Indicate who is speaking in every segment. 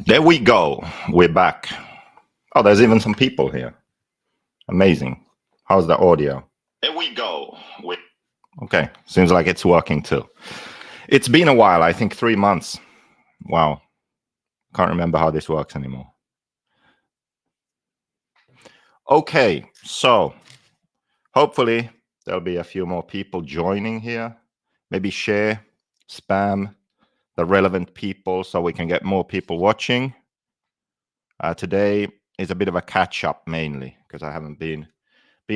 Speaker 1: There we go. We're back. Oh, there's even some people here. Amazing. How's the audio? There we go. Okay, seems like it's working too. It's been a while, I think 3 months. Wow. Can't remember how this works anymore. Okay, so hopefully there'll be a few more people joining here. Maybe share, spam the relevant people so we can get more people watching. Today is a bit of a catch up mainly because I haven't been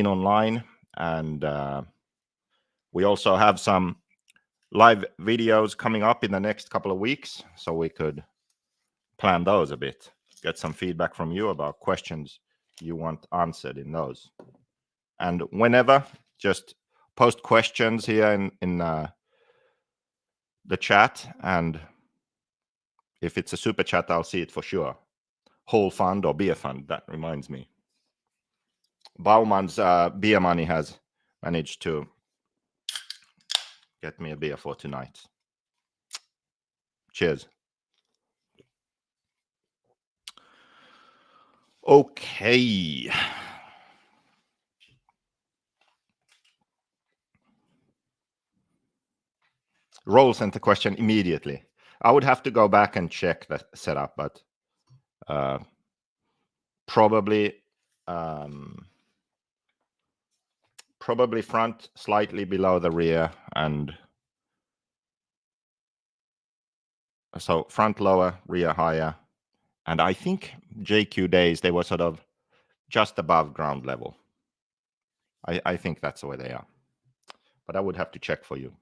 Speaker 1: online, and we also have some live videos coming up in the next couple of weeks, so we could plan those a bit, get some feedback from you about questions you want answered in those. And whenever, just post questions here in the chat, and if it's a super chat, I'll see it for sure. Whole fund or beer fund, that reminds me. Bauman's beer money has managed to get me a beer for tonight. Cheers. Okay. Roll sent the question immediately. I would have to go back and check the setup, but probably front slightly below the rear, and so front lower, rear higher. And I think JQ days, they were sort of just above ground level. I think that's the way they are, but I would have to check for you.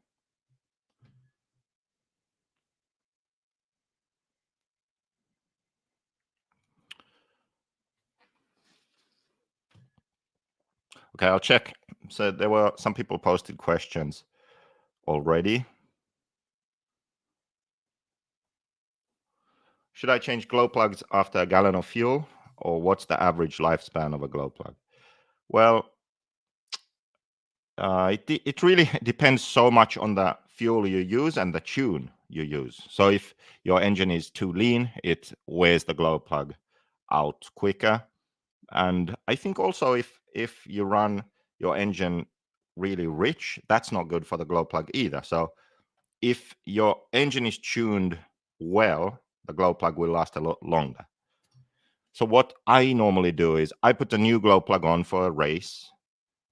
Speaker 1: Okay, I'll check. So there were some people posted questions already. Should I change glow plugs after a gallon of fuel, or what's the average lifespan of a glow plug? Well, it really depends so much on the fuel you use and the tune you use. So if your engine is too lean, it wears the glow plug out quicker. And I think also if you run your engine really rich, that's not good for the glow plug either. So if your engine is tuned well, the glow plug will last a lot longer. So what I normally do is I put a new glow plug on for a race.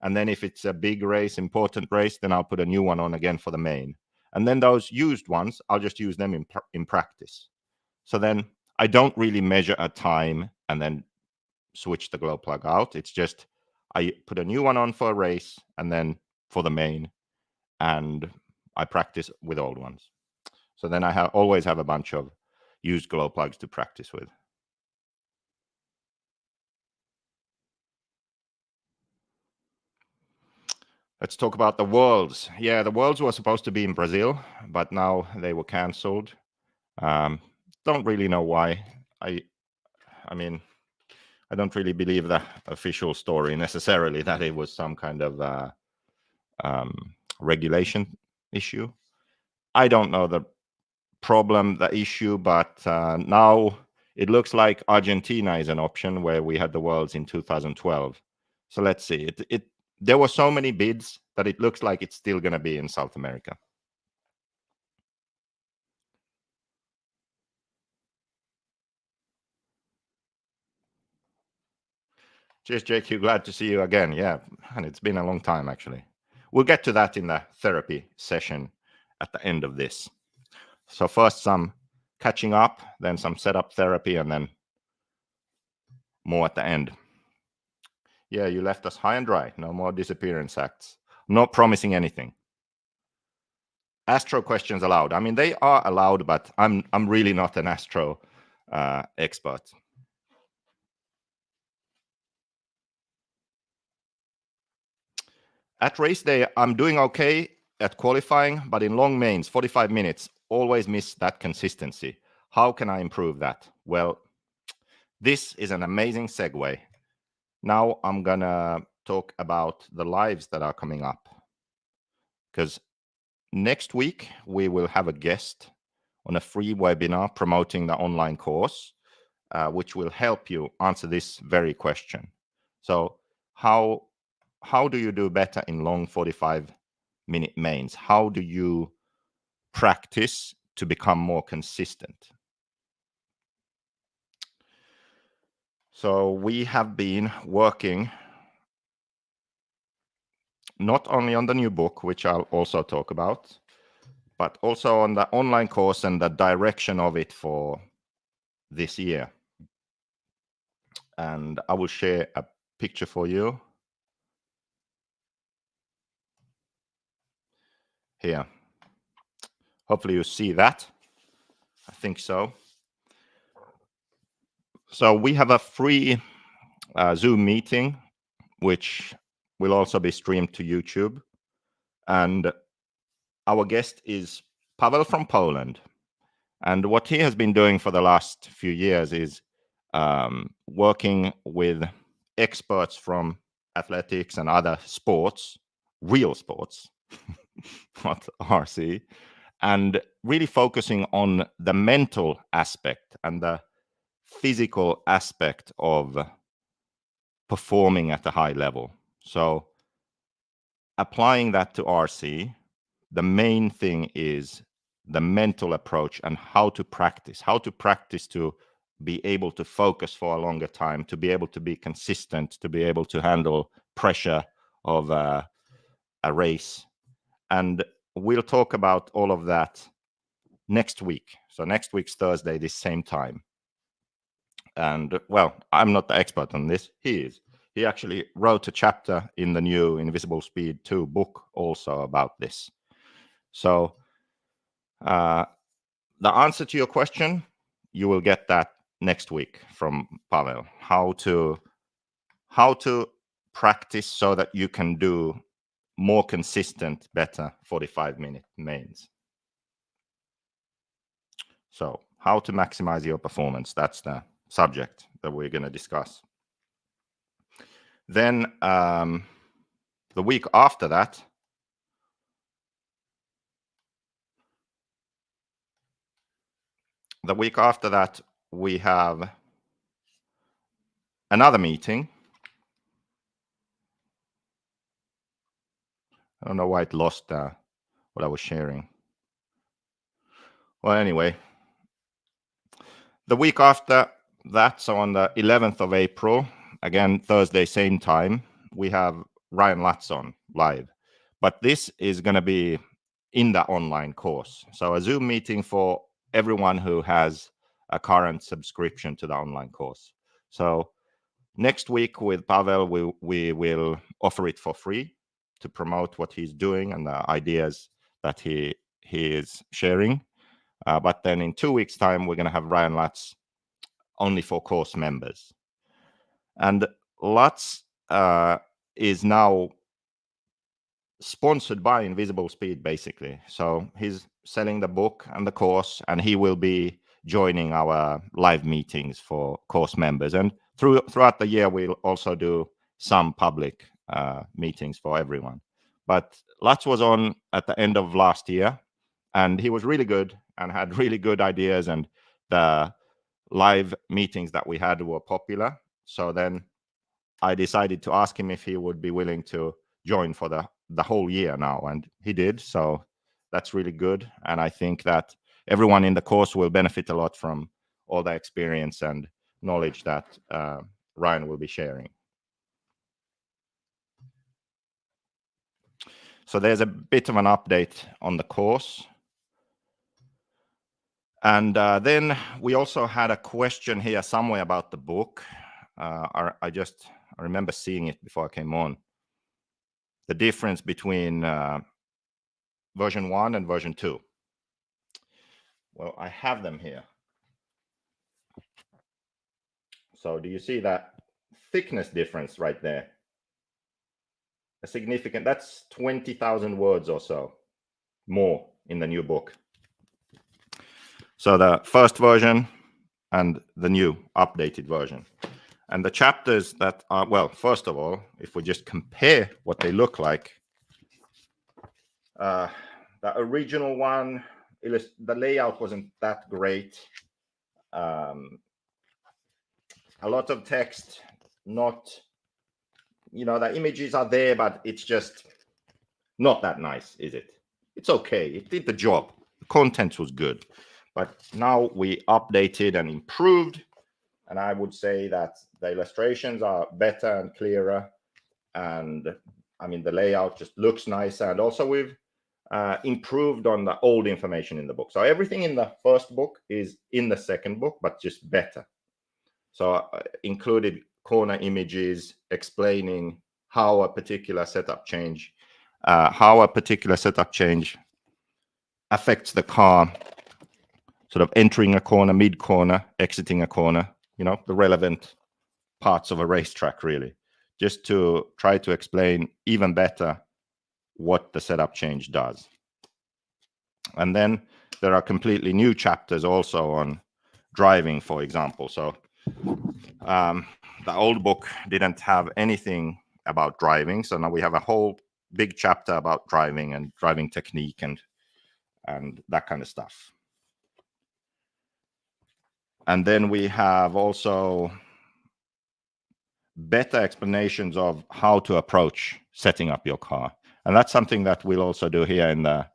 Speaker 1: And then if it's a big race, important race, then I'll put a new one on again for the main. And then those used ones, I'll just use them in practice. So then I don't really measure a time and then switch the glow plug out. It's just I put a new one on for a race and then for the main, and I practice with old ones. So then I always have a bunch of used glow plugs to practice with. Let's talk about the Worlds. Yeah, the Worlds were supposed to be in Brazil, but now they were cancelled. Don't really know why. I mean, I don't really believe the official story necessarily that it was some kind of regulation issue. I don't know the problem, the issue, but now it looks like Argentina is an option, where we had the Worlds in 2012. So let's see. There were so many bids that it looks like it's still going to be in South America. Cheers, JQ. Glad to see you again. Yeah, and it's been a long time, actually. We'll get to that in the therapy session at the end of this. So first some catching up, then some setup therapy, and then more at the end. Yeah, you left us high and dry. No more disappearance acts. Not promising anything. Astro questions allowed. I mean, they are allowed, but I'm really not an astro expert. At race day, I'm doing okay at qualifying, but in long mains, 45 minutes, always miss that consistency. How can I improve that? Well, this is an amazing segue. Now I'm gonna talk about the lives that are coming up, because next week we will have a guest on a free webinar promoting the online course. which will help you answer this very question. So how do you do better in long 45-minute mains? How do you practice to become more consistent? So we have been working not only on the new book, which I'll also talk about, but also on the online course and the direction of it for this year. And I will share a picture for you here. Hopefully you see that. I think so. So we have a free Zoom meeting, which will also be streamed to YouTube. And our guest is Pavel from Poland. And what he has been doing for the last few years is working with experts from athletics and other sports, real sports, not RC, and really focusing on the mental aspect and the physical aspect of performing at a high level. So applying that to RC, the main thing is the mental approach and how to practice to be able to focus for a longer time, to be able to be consistent, to be able to handle pressure of a race. And we'll talk about all of that next week. So next week's Thursday, this same time. And well, I'm not the expert on this. He is. He actually wrote a chapter in the new Invisible Speed 2 book also about this. So the answer to your question, you will get that next week from Pavel. How to practice so that you can do more consistent, better 45-minute mains. So how to maximize your performance. That's the subject that we're going to discuss. Then the week after that, we have another meeting. I don't know why it lost what I was sharing. Well, anyway, the week after that, so on the 11th of April, again, Thursday, same time, we have Ryan Lutz on live. But this is going to be in the online course. So a Zoom meeting for everyone who has a current subscription to the online course. So next week with Pavel, we will offer it for free to promote what he's doing and the ideas that he is sharing. But then in 2 weeks' time, we're going to have Ryan Lutz only for course members. And Lutz is now sponsored by Invisible Speed, basically. So he's selling the book and the course, and he will be joining our live meetings for course members. And throughout the year, we'll also do some public meetings for everyone. But Lutz was on at the end of last year, and he was really good and had really good ideas, and the live meetings that we had were popular. So then I decided to ask him if he would be willing to join for the whole year now, and he did. So that's really good, and I think that everyone in the course will benefit a lot from all the experience and knowledge that Ryan will be sharing. So there's a bit of an update on the course. And then we also had a question here somewhere about the book. I remember seeing it before I came on. The difference between version 1 and version 2. Well, I have them here. So do you see that thickness difference right there? A significant, that's 20,000 words or so more in the new book. So the first version and the new updated version. And the chapters that are, well, first of all, if we just compare what they look like, the original one, the layout wasn't that great. a lot of text, not, the images are there, but it's just not that nice, is it? It's okay. It did the job. The content was good. But now we updated and improved. And I would say that the illustrations are better and clearer. And I mean, the layout just looks nicer. And also we've improved on the old information in the book. So everything in the first book is in the second book, but just better. So included corner images explaining how a particular setup change affects the car, sort of entering a corner, mid-corner, exiting a corner, the relevant parts of a racetrack, really, just to try to explain even better what the setup change does. And then there are completely new chapters also on driving, for example. So the old book didn't have anything about driving. So now we have a whole big chapter about driving and driving technique and that kind of stuff. And then we have also better explanations of how to approach setting up your car. And that's something that we'll also do here in the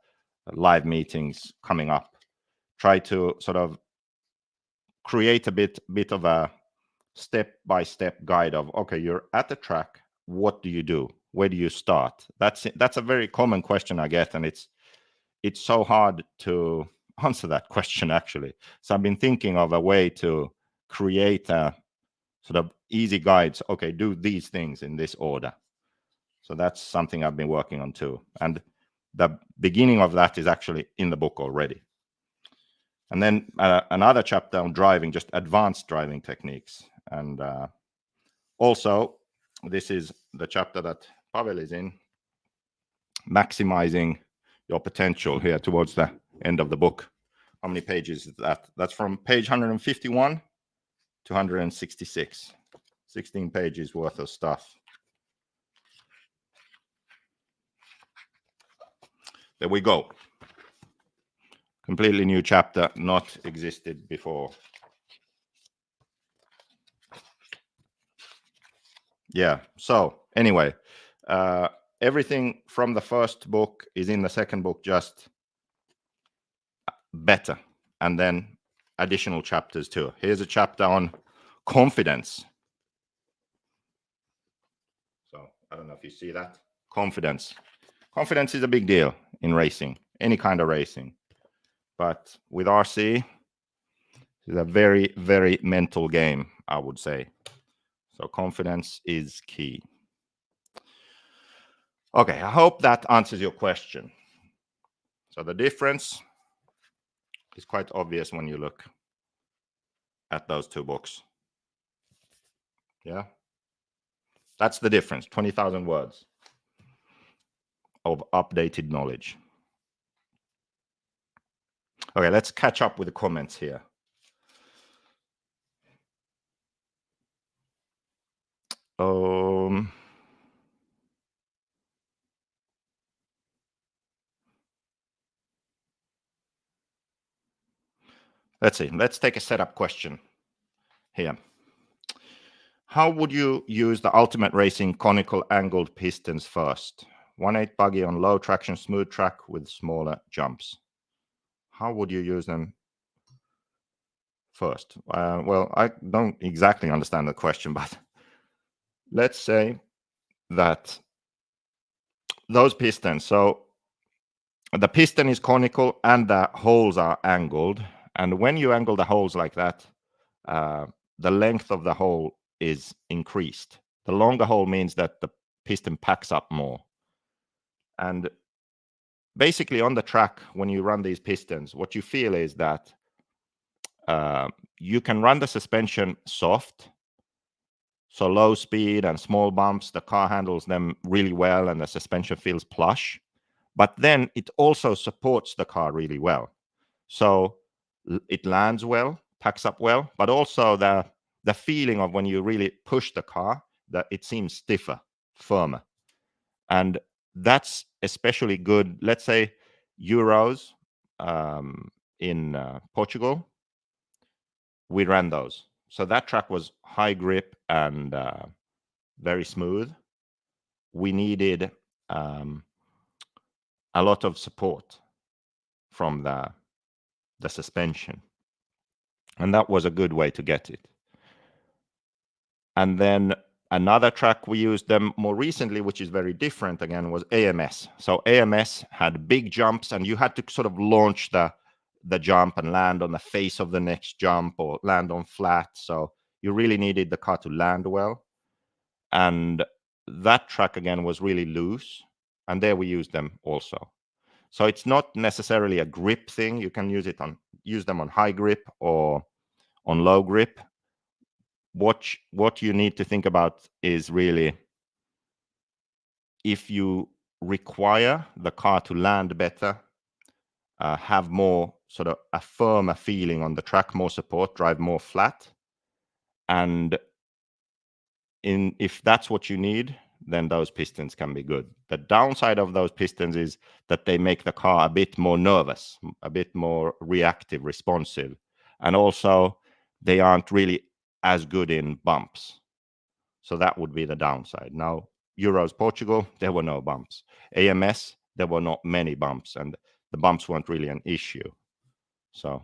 Speaker 1: live meetings coming up. Try to sort of create a bit of a step-by-step guide of, okay, you're at the track, what do you do? Where do you start? That's a very common question I get, and it's so hard to answer that question, actually. So I've been thinking of a way to create a sort of easy guides. Okay, do these things in this order. So that's something I've been working on too. And the beginning of that is actually in the book already. And then another chapter on driving, just advanced driving techniques. And also, this is the chapter that Pavel is in, maximizing your potential, here towards the end of the book. How many pages is that? That's from page 151 to 166. 16 pages worth of stuff. There we go. Completely new chapter, not existed before. Yeah, so anyway, everything from the first book is in the second book, just better. And then additional chapters too. Here's a chapter on confidence. So I don't know if you see that. Confidence. Confidence is a big deal in racing, any kind of racing. But with RC, it's a very, very mental game, I would say. So confidence is key. Okay, I hope that answers your question. So the difference is quite obvious when you look at those two books. Yeah, that's the difference. 20,000 words of updated knowledge. Okay, let's catch up with the comments here. Let's see. Let's take a setup question here. How would you use the Ultimate Racing conical angled pistons first? 1.8 buggy on low traction smooth track with smaller jumps. How would you use them first? Well, I don't exactly understand the question, but let's say that those pistons, so the piston is conical and the holes are angled. And when you angle the holes like that, the length of the hole is increased. The longer hole means that the piston packs up more. And basically on the track, when you run these pistons, what you feel is that you can run the suspension soft. So low speed and small bumps, the car handles them really well and the suspension feels plush. But then it also supports the car really well. So it lands well, packs up well, but also the feeling of when you really push the car, that it seems stiffer, firmer. And that's especially good. Let's say Euros in Portugal, we ran those. So that track was high grip and very smooth. We needed a lot of support from the suspension, and that was a good way to get it. And then another track we used them more recently, which is very different again, was AMS. So AMS had big jumps, and you had to sort of launch the jump and land on the face of the next jump or land on flat. So you really needed the car to land well. And that track again was really loose, and there we used them also. So it's not necessarily a grip thing. You can use them on high grip or on low grip. What you need to think about is really, if you require the car to land better, have more sort of a firmer feeling on the track, more support, drive more flat, and if that's what you need, then those pistons can be good. The downside of those pistons is that they make the car a bit more nervous, a bit more reactive, responsive, and also they aren't really as good in bumps. So that would be the downside. Now, Euros Portugal, there were no bumps. AMS, there were not many bumps, and the bumps weren't really an issue. So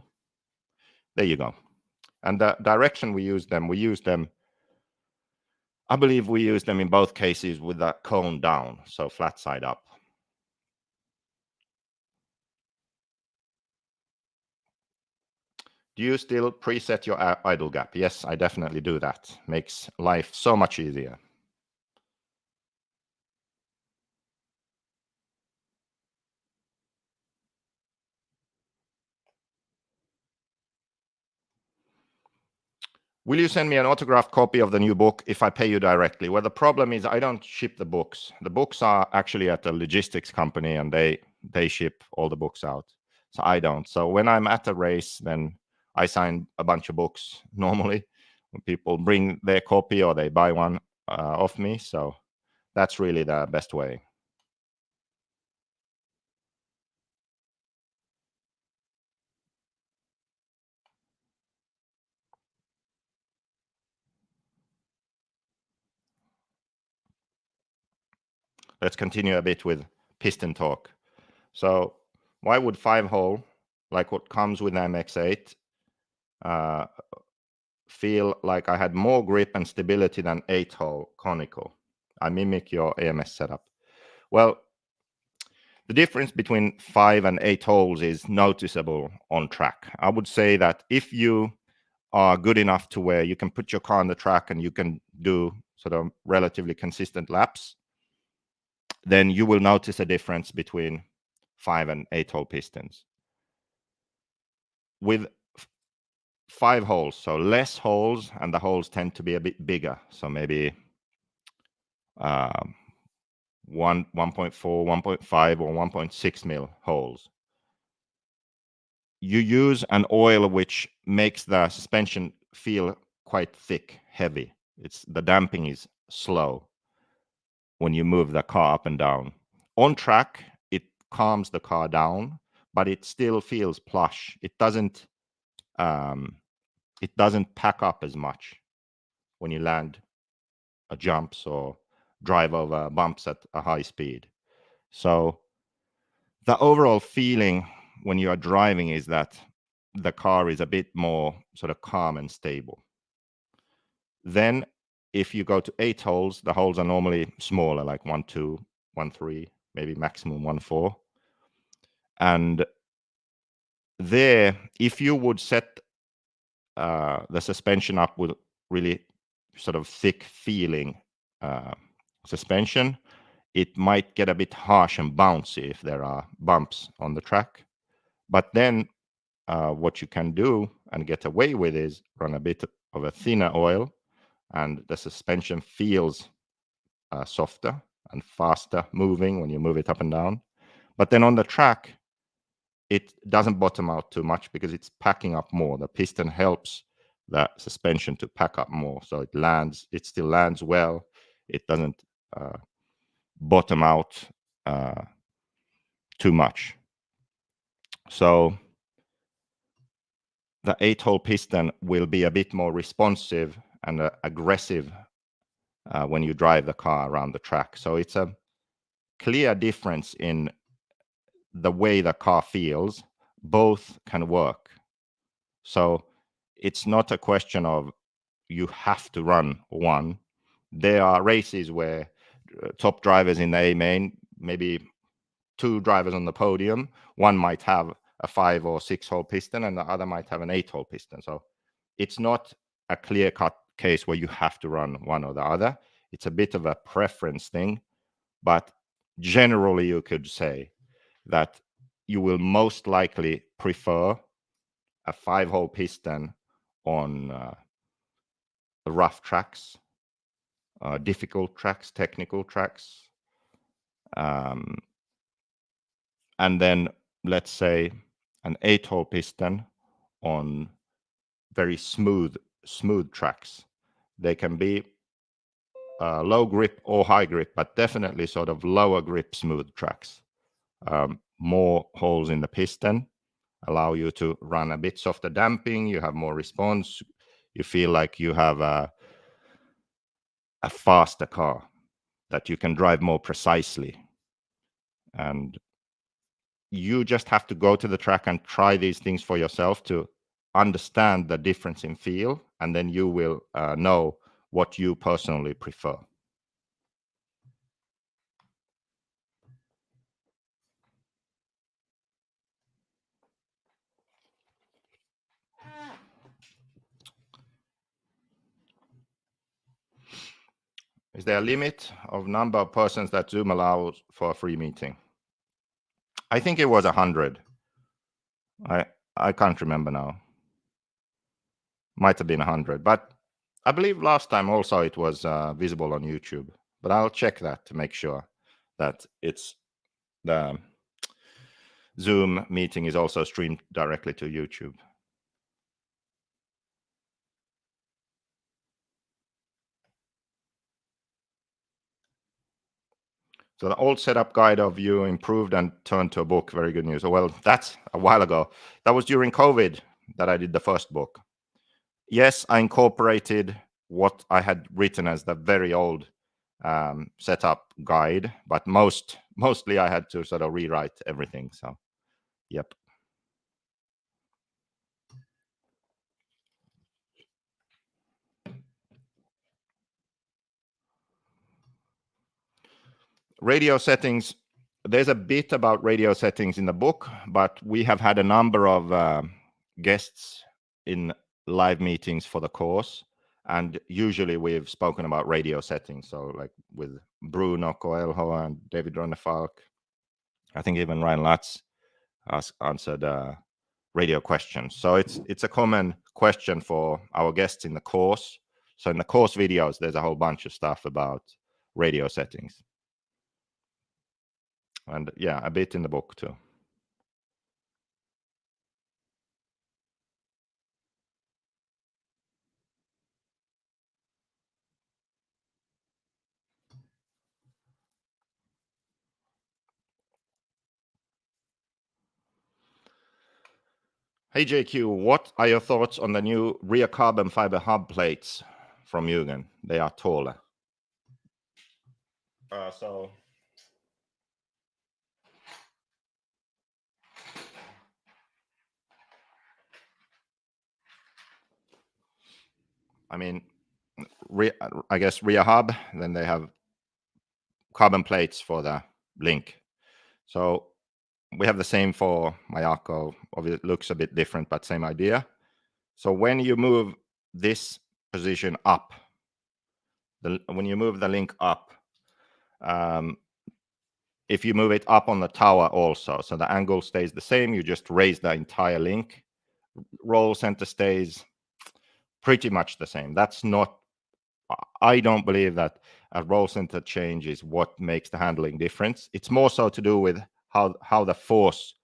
Speaker 1: there you go. And the direction we used them, I believe we used them in both cases with that cone down, so flat side up. Do you still preset your idle gap? Yes, I definitely do that. Makes life so much easier. Will you send me an autographed copy of the new book if I pay you directly? Well, the problem is I don't ship the books. The books are actually at a logistics company, and they ship all the books out. So I don't. So when I'm at a race, then I sign a bunch of books normally. When people bring their copy or they buy one off me. So that's really the best way. Let's continue a bit with piston talk. So why would 5-hole, like what comes with MX-8, feel like I had more grip and stability than 8-hole conical? I mimic your AMS setup. Well, the difference between 5 and 8 holes is noticeable on track. I would say that if you are good enough to where you can put your car on the track and you can do sort of relatively consistent laps, then you will notice a difference between 5 and 8-hole pistons. With 5 holes, so less holes, and the holes tend to be a bit bigger, so maybe 1.4, 1.5, or 1.6 mil holes. You use an oil which makes the suspension feel quite thick, heavy. The damping is slow when you move the car up and down. On track, it calms the car down, but it still feels plush. It doesn't pack up as much when you land jumps or drive over bumps at a high speed. So the overall feeling when you are driving is that the car is a bit more sort of calm and stable. Then if you go to 8 holes, the holes are normally smaller, like 1.2, 1.3, maybe maximum 1.4. And there, if you would set the suspension up with really sort of thick feeling suspension, it might get a bit harsh and bouncy if there are bumps on the track. But then what you can do and get away with is run a bit of a thinner oil, and the suspension feels softer and faster moving when you move it up and down. But then on the track, it doesn't bottom out too much because it's packing up more. The piston helps the suspension to pack up more, so it still lands well. It doesn't bottom out too much. So the 8-hole piston will be a bit more responsive and aggressive when you drive the car around the track. So it's a clear difference in the way the car feels. Both can work. So it's not a question of you have to run one. There are races where top drivers in the A main, maybe 2 drivers on the podium, one might have a 5 or 6-hole piston and the other might have an 8-hole piston. So it's not a clear-cut case where you have to run one or the other. It's a bit of a preference thing, but generally you could say that you will most likely prefer a 5-hole piston on rough tracks, difficult tracks, technical tracks, and then let's say an 8-hole piston on very smooth tracks. They can be low grip or high grip, but definitely sort of lower grip smooth tracks. More holes in the piston allow you to run a bit softer damping. You have more response. You feel like you have a faster car that you can drive more precisely. And you just have to go to the track and try these things for yourself to understand the difference in feel, and then you will know what you personally prefer. Is there a limit of number of persons that Zoom allows for a free meeting? I think it was 100. I can't remember now. Might have been 100, but I believe last time also it was visible on YouTube. But I'll check that to make sure that it's the Zoom meeting is also streamed directly to YouTube. So the old setup guide of you improved and turned to a book. Very good news. Well, that's a while ago. That was during COVID that I did the first book. Yes, I incorporated what I had written as the very old setup guide, but mostly I had to sort of rewrite everything. So, yep. Radio settings. There's a bit about radio settings in the book, but we have had a number of guests in live meetings for the course, and usually we've spoken about radio settings. So like with Bruno Coelho and David Ronnefalk, I think even Ryan Lutz answered radio questions. So it's a common question for our guests in the course. So in the course videos, there's a whole bunch of stuff about radio settings. And yeah, a bit in the book too. Hey JQ, what are your thoughts on the new rear carbon fiber hub plates from Mugen? They are taller. I mean, I guess rear hub, then they have carbon plates for the link. So we have the same for Mayako. Obviously, it looks a bit different, but same idea. So when you move this position up, when you move the link up, if you move it up on the tower also, so the angle stays the same, you just raise the entire link. Roll center stays pretty much the same. That's not, I don't believe that a roll center change is what makes the handling difference. It's more so to do with how the force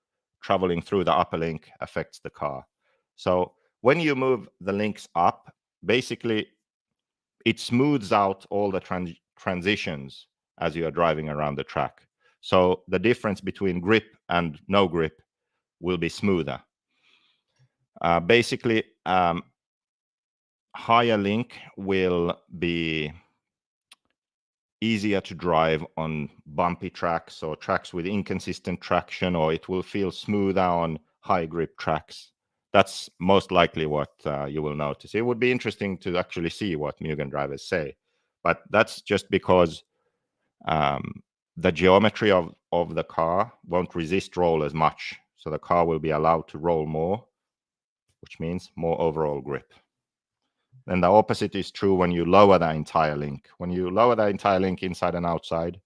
Speaker 1: traveling through the upper link affects the car. So when you move the links up, basically it smooths out all the transitions as you are driving around the track. So the difference between grip and no grip will be smoother. Basically, higher link will be easier to drive on bumpy tracks or tracks with inconsistent traction, or it will feel smoother on high grip tracks. That's most likely what you will notice. It would be interesting to actually see what Mugen drivers say, but that's just because the geometry of the car won't resist roll as much. So the car will be allowed to roll more, which means more overall grip. And the opposite is true when you lower the entire link. When you lower the entire link inside and outside,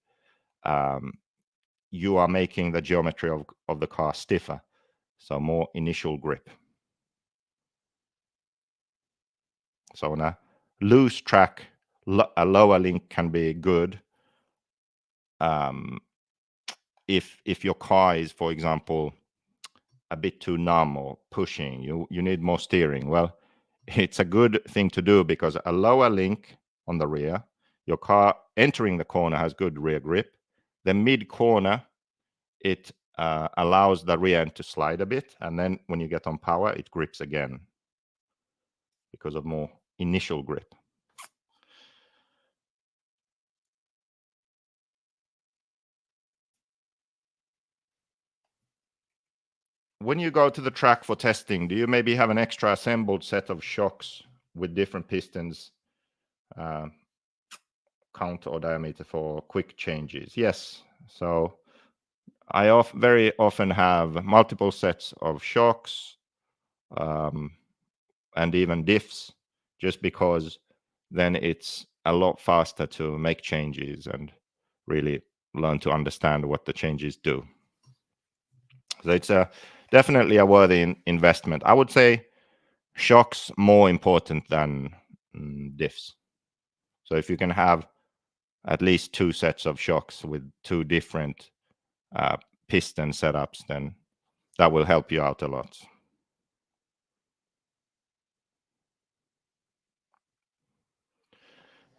Speaker 1: you are making the geometry of the car stiffer, so more initial grip. So on a loose track, a lower link can be good if your car is, for example, a bit too numb or pushing. You need more steering. Well, it's a good thing to do because a lower link on the rear, your car entering the corner has good rear grip. The mid corner, it allows the rear end to slide a bit, and then when you get on power, it grips again because of more initial grip. When you go to the track for testing, do you maybe have an extra assembled set of shocks with different pistons, count or diameter for quick changes? Yes. So I very often have multiple sets of shocks and even diffs, just because then it's a lot faster to make changes and really learn to understand what the changes do. So it's definitely a worthy investment. I would say shocks more important than diffs. So if you can have at least 2 sets of shocks with 2 different piston setups, then that will help you out a lot.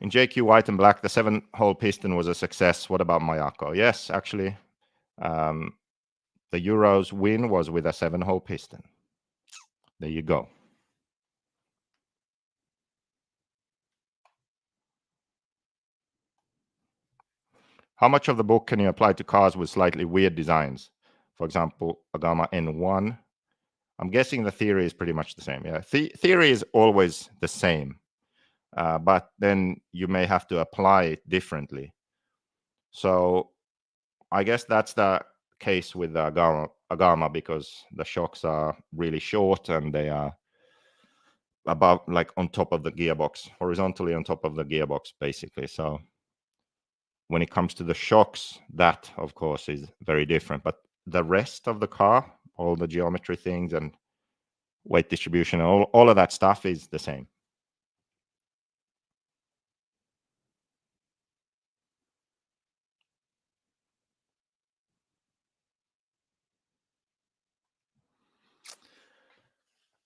Speaker 1: In JQ White and Black, the 7-hole piston was a success. What about Mayako? Yes, actually, the Euros win was with a 7-hole piston. There you go. How much of the book can you apply to cars with slightly weird designs? For example, a Gamma N1. I'm guessing the theory is pretty much the same. Yeah, theory is always the same, but then you may have to apply it differently. So I guess that's the case with the Agama, because the shocks are really short and they are above, like on top of the gearbox, horizontally on top of the gearbox, basically. So when it comes to the shocks, that of course is very different. But the rest of the car, all the geometry things and weight distribution, all of that stuff is the same.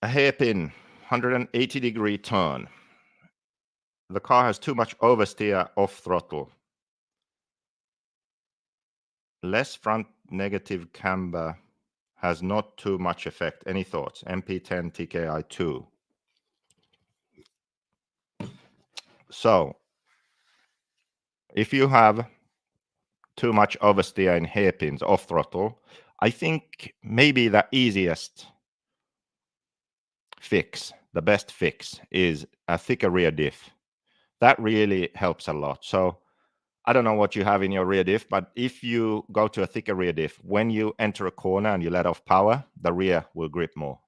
Speaker 1: A hairpin, 180-degree turn. The car has too much oversteer off throttle. Less front negative camber has not too much effect. Any thoughts? MP10 TKI2. So if you have too much oversteer in hairpins off throttle, I think maybe the easiest fix, the best fix, is a thicker rear diff. That really helps a lot. So I don't know what you have in your rear diff, but if you go to a thicker rear diff, when you enter a corner and you let off power, the rear will grip more.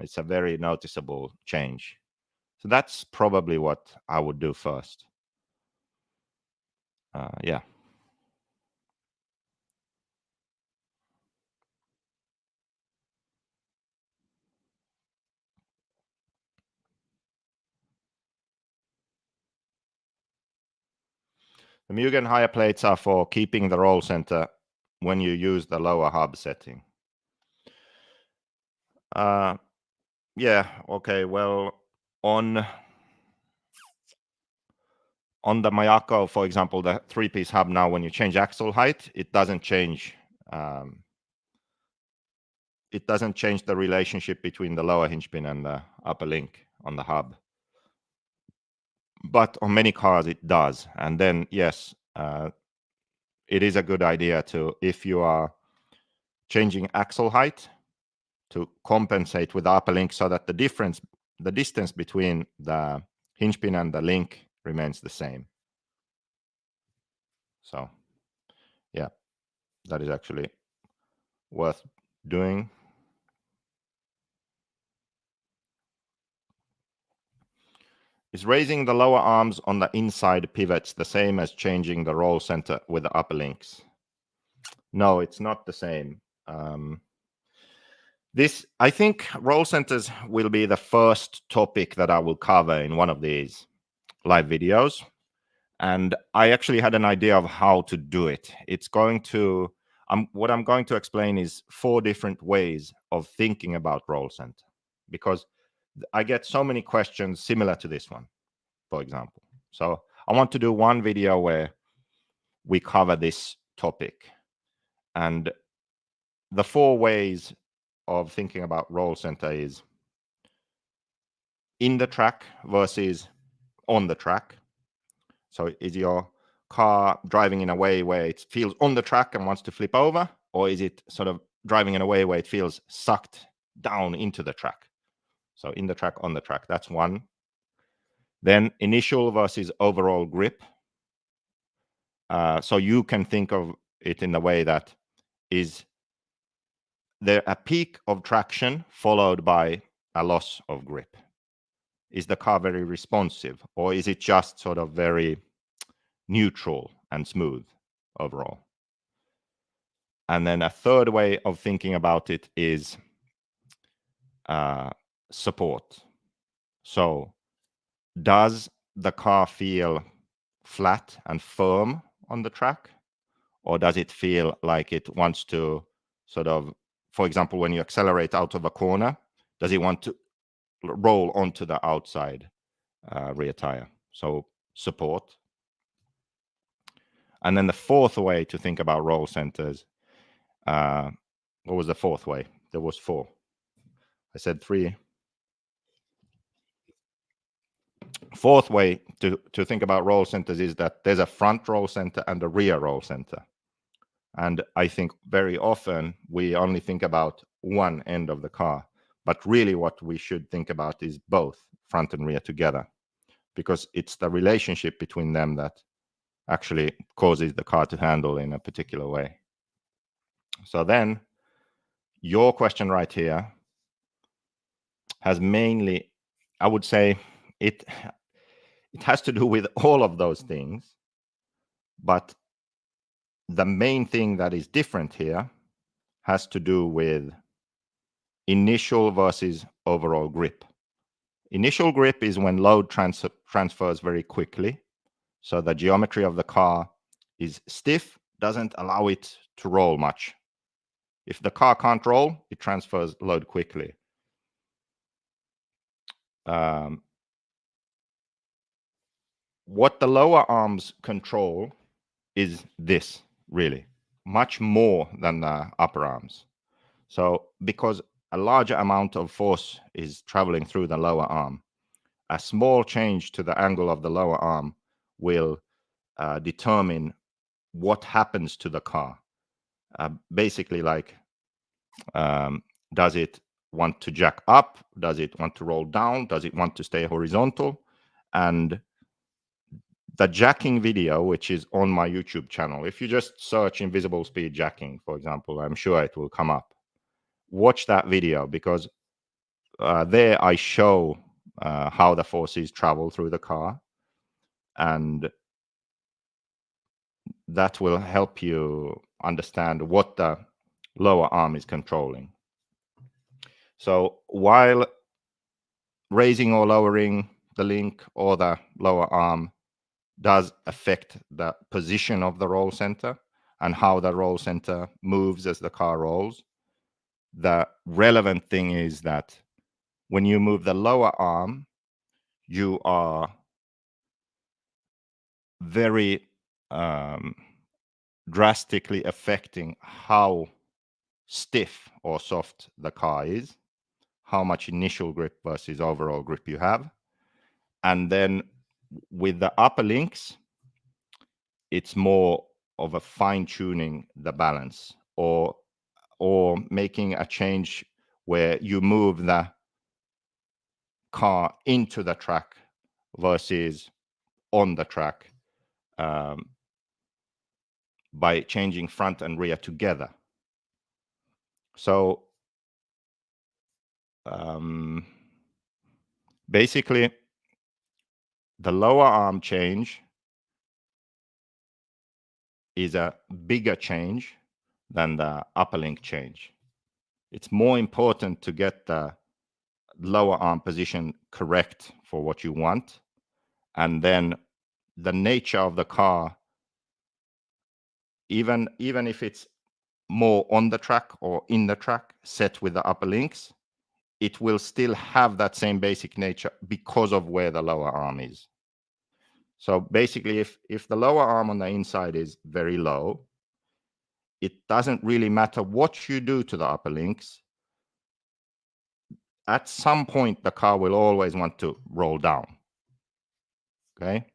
Speaker 1: It's a very noticeable change. So that's probably what I would do first. Yeah. The Mugen higher plates are for keeping the roll center when you use the lower hub setting. Yeah, okay, well, on the Mayako, for example, the 3-piece hub now, when you change axle height, it doesn't change it doesn't change the relationship between the lower hinge pin and the upper link on the hub. But on many cars it does. And then, yes, it is a good idea to, if you are changing axle height, to compensate with the upper link so that the distance between the hinge pin and the link remains the same. So yeah, that is actually worth doing. Is raising the lower arms on the inside pivots the same as changing the roll center with the upper links? No, it's not the same. I think roll centers will be the first topic that I will cover in one of these live videos. And I actually had an idea of how to do it. It's going to, what I'm going to explain is 4 different ways of thinking about roll center, because I get so many questions similar to this one, for example. So I want to do one video where we cover this topic. And the 4 ways of thinking about roll center is in the track versus on the track. So is your car driving in a way where it feels on the track and wants to flip over, or is it sort of driving in a way where it feels sucked down into the track? So in the track, on the track, that's one. Then initial versus overall grip. So you can think of it in the way that, is there a peak of traction followed by a loss of grip? Is the car very responsive, or is it just sort of very neutral and smooth overall? And then a third way of thinking about it is support. So does the car feel flat and firm on the track, or does it feel like it wants to sort of, for example, when you accelerate out of a corner, does it want to roll onto the outside rear tire? So support. And then the fourth way to think about roll centers, what was the fourth way? There was 4. I said 3. Fourth way to think about roll centers is that there's a front roll center and a rear roll center. And I think very often we only think about one end of the car, but really what we should think about is both front and rear together, because it's the relationship between them that actually causes the car to handle in a particular way. So then your question right here has mainly, I would say, it has to do with all of those things, but the main thing that is different here has to do with initial versus overall grip. Initial grip is when load transfers very quickly, so the geometry of the car is stiff, doesn't allow it to roll much. If the car can't roll, it transfers load quickly. What the lower arms control is this, really, much more than the upper arms. So because a larger amount of force is traveling through the lower arm, a small change to the angle of the lower arm will determine what happens to the car. Basically, like, does it want to jack up? Does it want to roll down? Does it want to stay horizontal? And the jacking video, which is on my YouTube channel, if you just search invisible speed jacking, for example, I'm sure it will come up. Watch that video, because there I show how the forces travel through the car, and that will help you understand what the lower arm is controlling. So while raising or lowering the link or the lower arm does affect the position of the roll center and how the roll center moves as the car rolls, the relevant thing is that when you move the lower arm, you are very drastically affecting how stiff or soft the car is, how much initial grip versus overall grip you have. And then with the upper links, it's more of a fine-tuning the balance, or making a change where you move the car into the track versus on the track, by changing front and rear together. So basically, the lower arm change is a bigger change than the upper link change. It's more important to get the lower arm position correct for what you want, and then the nature of the car, even if it's more on the track or in the track set with the upper links, it will still have that same basic nature because of where the lower arm is. So basically, if the lower arm on the inside is very low, it doesn't really matter what you do to the upper links. At some point, the car will always want to roll down. Okay?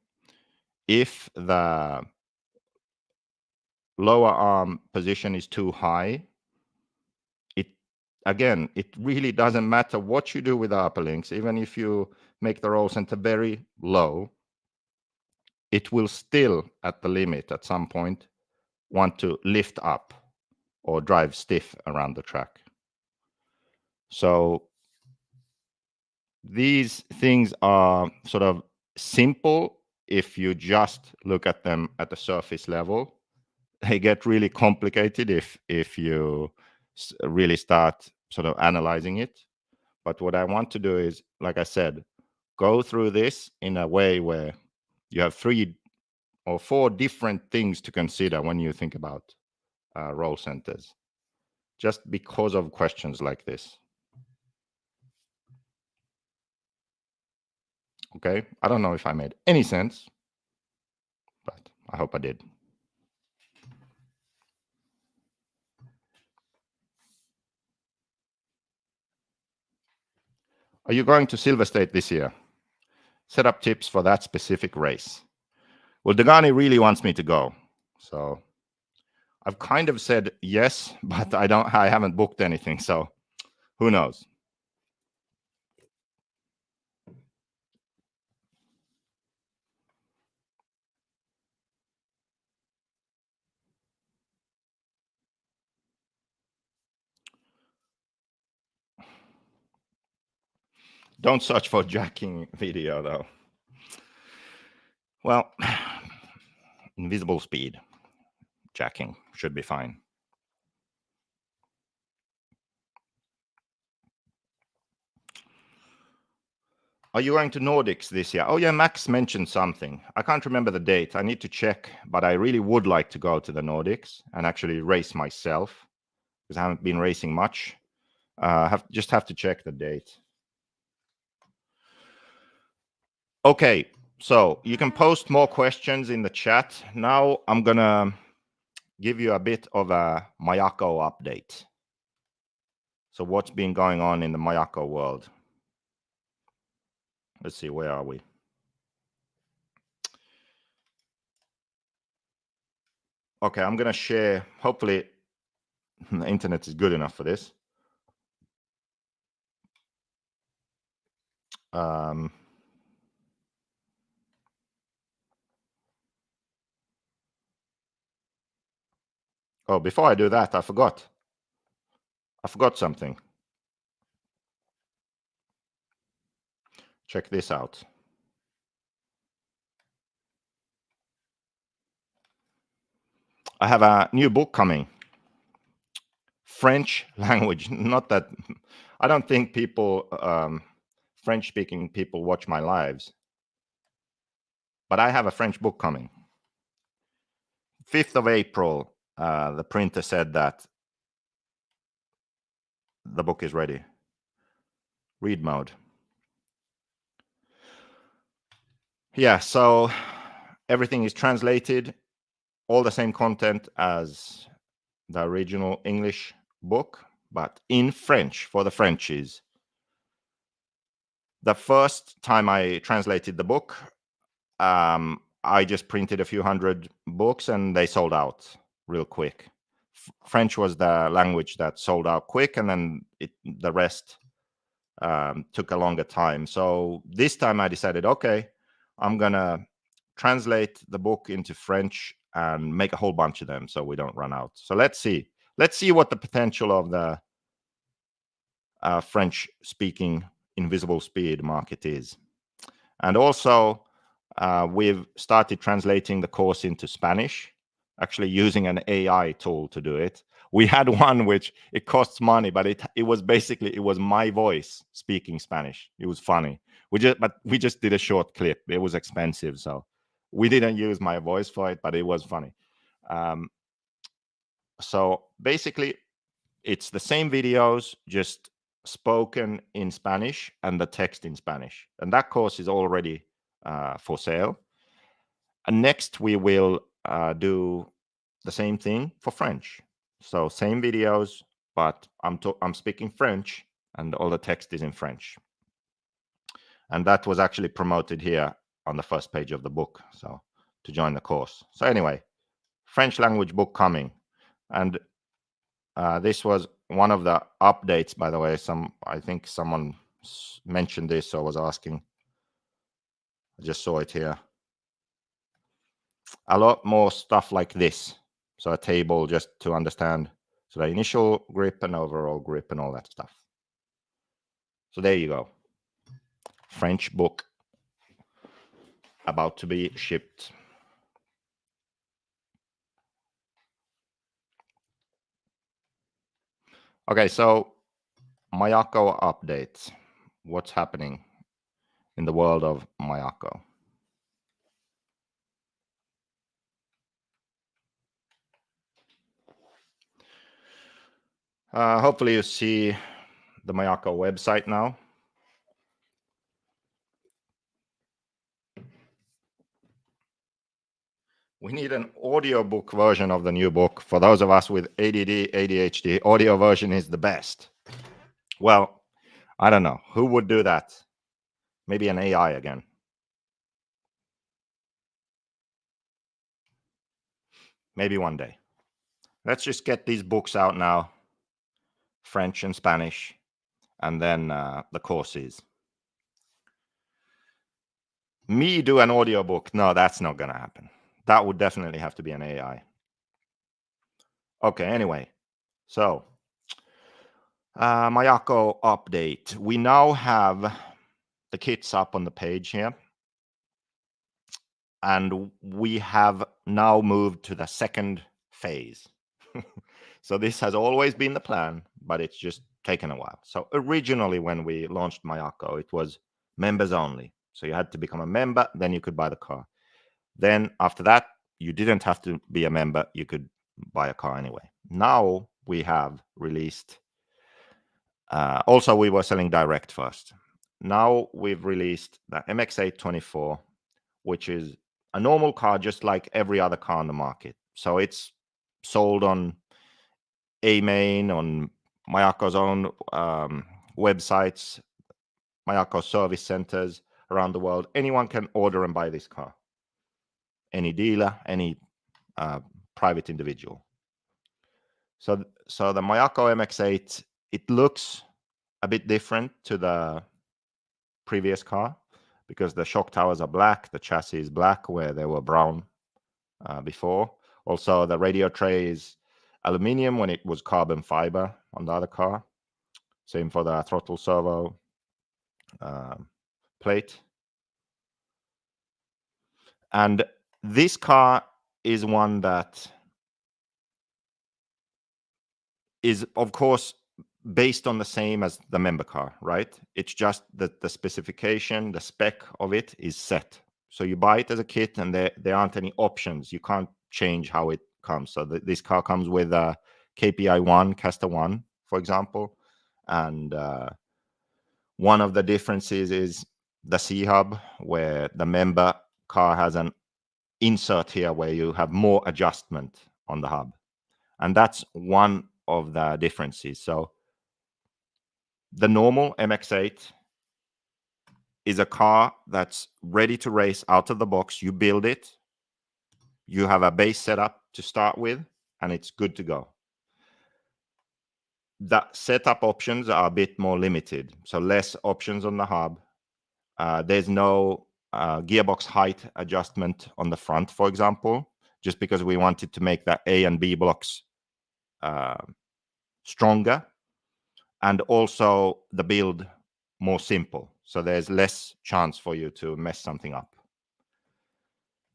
Speaker 1: If the lower arm position is too high, it really doesn't matter what you do with the upper links. Even if you make the roll center very low, it will still, at the limit, at some point, want to lift up or drive stiff around the track. So these things are sort of simple if you just look at them at the surface level. They get really complicated if you really start sort of analyzing it. But what I want to do is, like I said, go through this in a way where you have 3 or 4 different things to consider when you think about roll centers, just because of questions like this. Okay, I don't know if I made any sense, but I hope I did. Are you going to Silver State this year? Set up tips for that specific race. Well, Dagani really wants me to go, so I've kind of said yes, but I haven't booked anything, so who knows? Don't search for jacking video though. Well, invisible speed jacking should be fine. Are you going to Nordics this year? Oh yeah, Max mentioned something. I can't remember the date. I need to check, but I really would like to go to the Nordics and actually race myself, because I haven't been racing much. Just have to check the date. Okay, so you can post more questions in the chat. Now I'm gonna give you a bit of a Mayako update. So what's been going on in the Mayako world? Let's see, where are we? Okay, I'm gonna share, hopefully the internet is good enough for this. Oh, before I do that, I forgot something. Check this out. I have a new book coming. French language. Not that, I don't think people, French-speaking people watch my lives. But I have a French book coming. 5th of April, the printer said that the book is ready. Read mode. Yeah, so everything is translated, all the same content as the original English book, but in French for the Frenchies. The first time I translated the book, I just printed a few hundred books and they sold out real quick. French was the language that sold out quick, and then the rest took a longer time. So this time I decided, okay, I'm gonna translate the book into French and make a whole bunch of them so we don't run out. So let's see what the potential of the French speaking invisible speed market is. And also we've started translating the course into Spanish, actually using an AI tool to do it. We had one which it costs money, but it was basically, it was my voice speaking Spanish. It was funny. We just did a short clip. It was expensive, so we didn't use my voice for it, but it was funny. So basically, it's the same videos, just spoken in Spanish and the text in Spanish. And that course is already for sale. And next we will do the same thing for French. So same videos, but I'm speaking French and all the text is in French. And that was actually promoted here on the first page of the book, so to join the course. So anyway, French language book coming. And this was one of the updates, by the way. I think someone mentioned this or was asking. I just saw it here. A lot more stuff like this. So a table just to understand. So the initial grip and overall grip and all that stuff. So there you go. French book about to be shipped. Okay, so Mayako update. What's happening in the world of Mayako? Hopefully you see the Mayako website now. We need an audiobook version of the new book. For those of us with ADD, ADHD, audio version is the best. Well, I don't know. Who would do that? Maybe an AI again. Maybe one day. Let's just get these books out now, French and Spanish, and then the courses. Me do an audiobook? No, that's not going to happen. That would definitely have to be an AI. Okay, anyway. So, Mayako update. We now have the kits up on the page here. And we have now moved to the second phase. So this has always been the plan, but it's just taken a while. So originally when we launched Mayako, it was members only. So you had to become a member, then you could buy the car. Then after that, you didn't have to be a member. You could buy a car anyway. Now we have released, also we were selling direct first. Now we've released the MX-824, which is a normal car, just like every other car on the market. So it's sold on A-Main, on Mayako's own websites, Mayako service centers around the world. Anyone can order and buy this car. Any dealer, any private individual. So the Mayako MX-8, it looks a bit different to the previous car because the shock towers are black, the chassis is black where they were brown before. Also, the radio tray is aluminium when it was carbon fiber on the other car. Same for the throttle servo plate. And this car is one that is, of course, based on the same as the member car, right? It's just that the specification, the spec of it is set. So you buy it as a kit and there aren't any options. You can't change how it comes. So this car comes with a KPI 1, Caster 1, for example. And one of the differences is the C-hub, where the member car has an insert here where you have more adjustment on the hub. And that's one of the differences. So the normal MX-8 is a car that's ready to race out of the box. You build it, you have a base setup to start with, and it's good to go. The setup options are a bit more limited, so less options on the hub. There's no gearbox height adjustment on the front, for example, just because we wanted to make the A and B blocks stronger, and also the build more simple. So there's less chance for you to mess something up.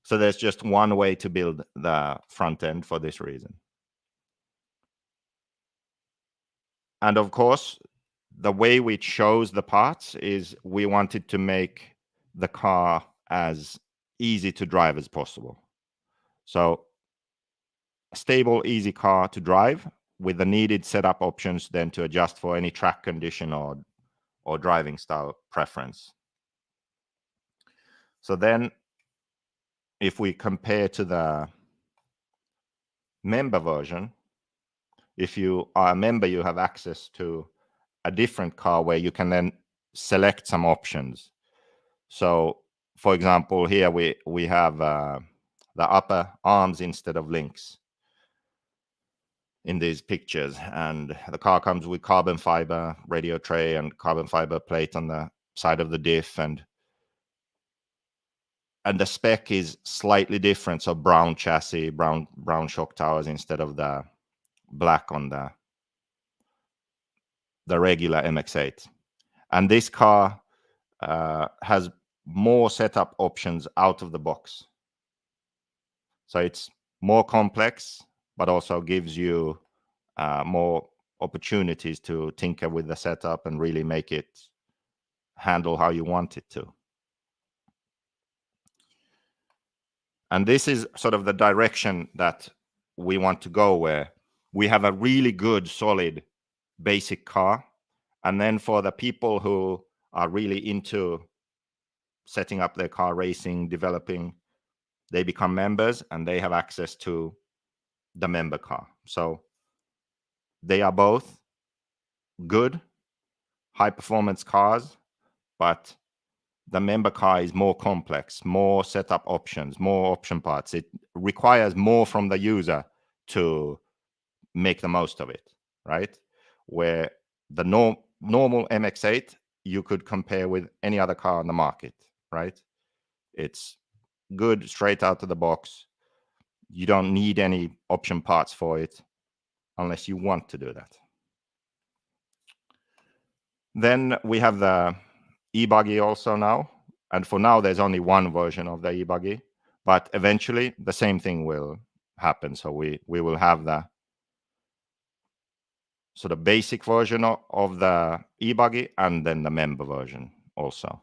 Speaker 1: So there's just one way to build the front end for this reason. And of course, the way we chose the parts is we wanted to make the car as easy to drive as possible. So a stable, easy car to drive with the needed setup options then to adjust for any track condition or driving style preference. So then if we compare to the member version, if you are a member, you have access to a different car where you can then select some options. So for example, here we have the upper arms instead of links in these pictures, and the car comes with carbon fiber radio tray and carbon fiber plate on the side of the diff, and the spec is slightly different. So brown chassis, brown shock towers instead of the black on the regular MX-8. And this car has more setup options out of the box. So it's more complex, but also gives you more opportunities to tinker with the setup and really make it handle how you want it to. And this is sort of the direction that we want to go, where we have a really good, solid, basic car. And then for the people who are really into setting up their car racing, developing, they become members and they have access to the member car. So they are both good, high performance cars, but the member car is more complex, more setup options, more option parts. It requires more from the user to make the most of it, right? Where the normal MX-8 you could compare with any other car on the market, right? It's good straight out of the box. You don't need any option parts for it unless you want to do that. Then we have the e-buggy also now. And for now, there's only one version of the e-buggy, but eventually the same thing will happen. So we will have the sort of basic version of the e-buggy and then the member version also.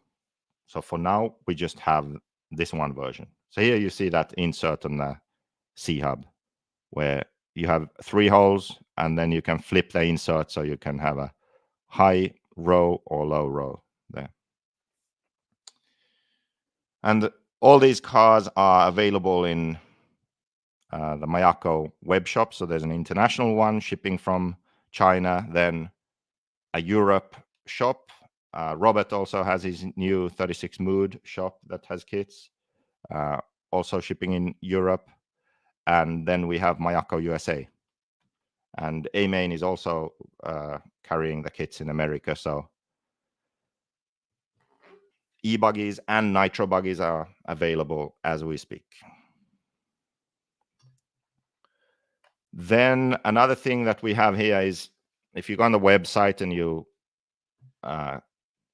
Speaker 1: So for now, we just have this one version. So here you see that insert on the C-hub where you have 3 holes and then you can flip the insert so you can have a high row or low row there. And all these cars are available in the Mayako web shop. So there's an international one shipping from China, then a Europe shop. Robert also has his new 36 Mood shop that has kits, also shipping in Europe. And then we have Mayako USA. And A-Main is also carrying the kits in America. So e-buggies and nitro buggies are available as we speak. Then another thing that we have here is if you go on the website and you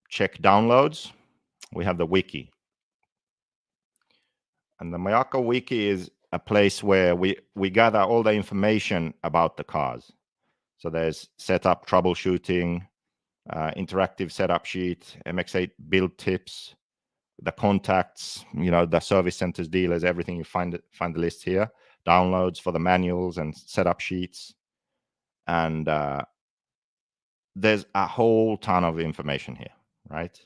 Speaker 1: check downloads, we have the Wiki. And the Mayako Wiki is a place where we gather all the information about the cars. So there's setup, troubleshooting, interactive setup sheet, MX-8 build tips, the contacts, the service centers, dealers, everything. You find the list here. Downloads for the manuals and setup sheets. And there's a whole ton of information here, right?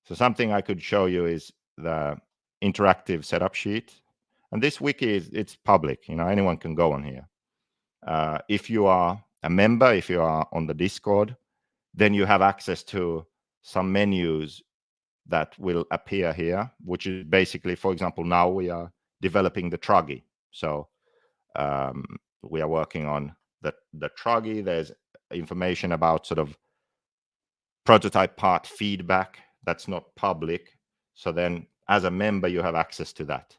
Speaker 1: So something I could show you is the interactive setup sheet. And this wiki it's public, anyone can go on here. If you are a member, if you are on the Discord, then you have access to some menus that will appear here, which is basically, for example, now we are developing the Truggy. So we are working on the Truggy. There's information about sort of prototype part feedback that's not public. So then as a member, you have access to that.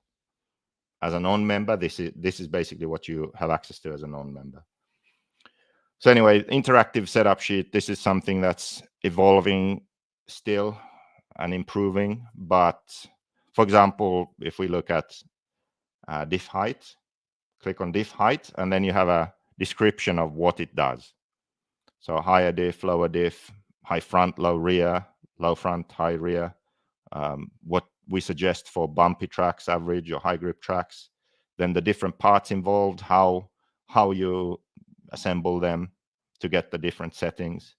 Speaker 1: As a non-member, this is basically what you have access to as a non-member. So anyway, interactive setup sheet. This is something that's evolving still and improving. But for example, if we look at diff height, click on diff height, and then you have a description of what it does. So higher diff, lower diff, high front, low rear, low front, high rear. What we suggest for bumpy tracks, average or high grip tracks. Then the different parts involved, how you assemble them to get the different settings.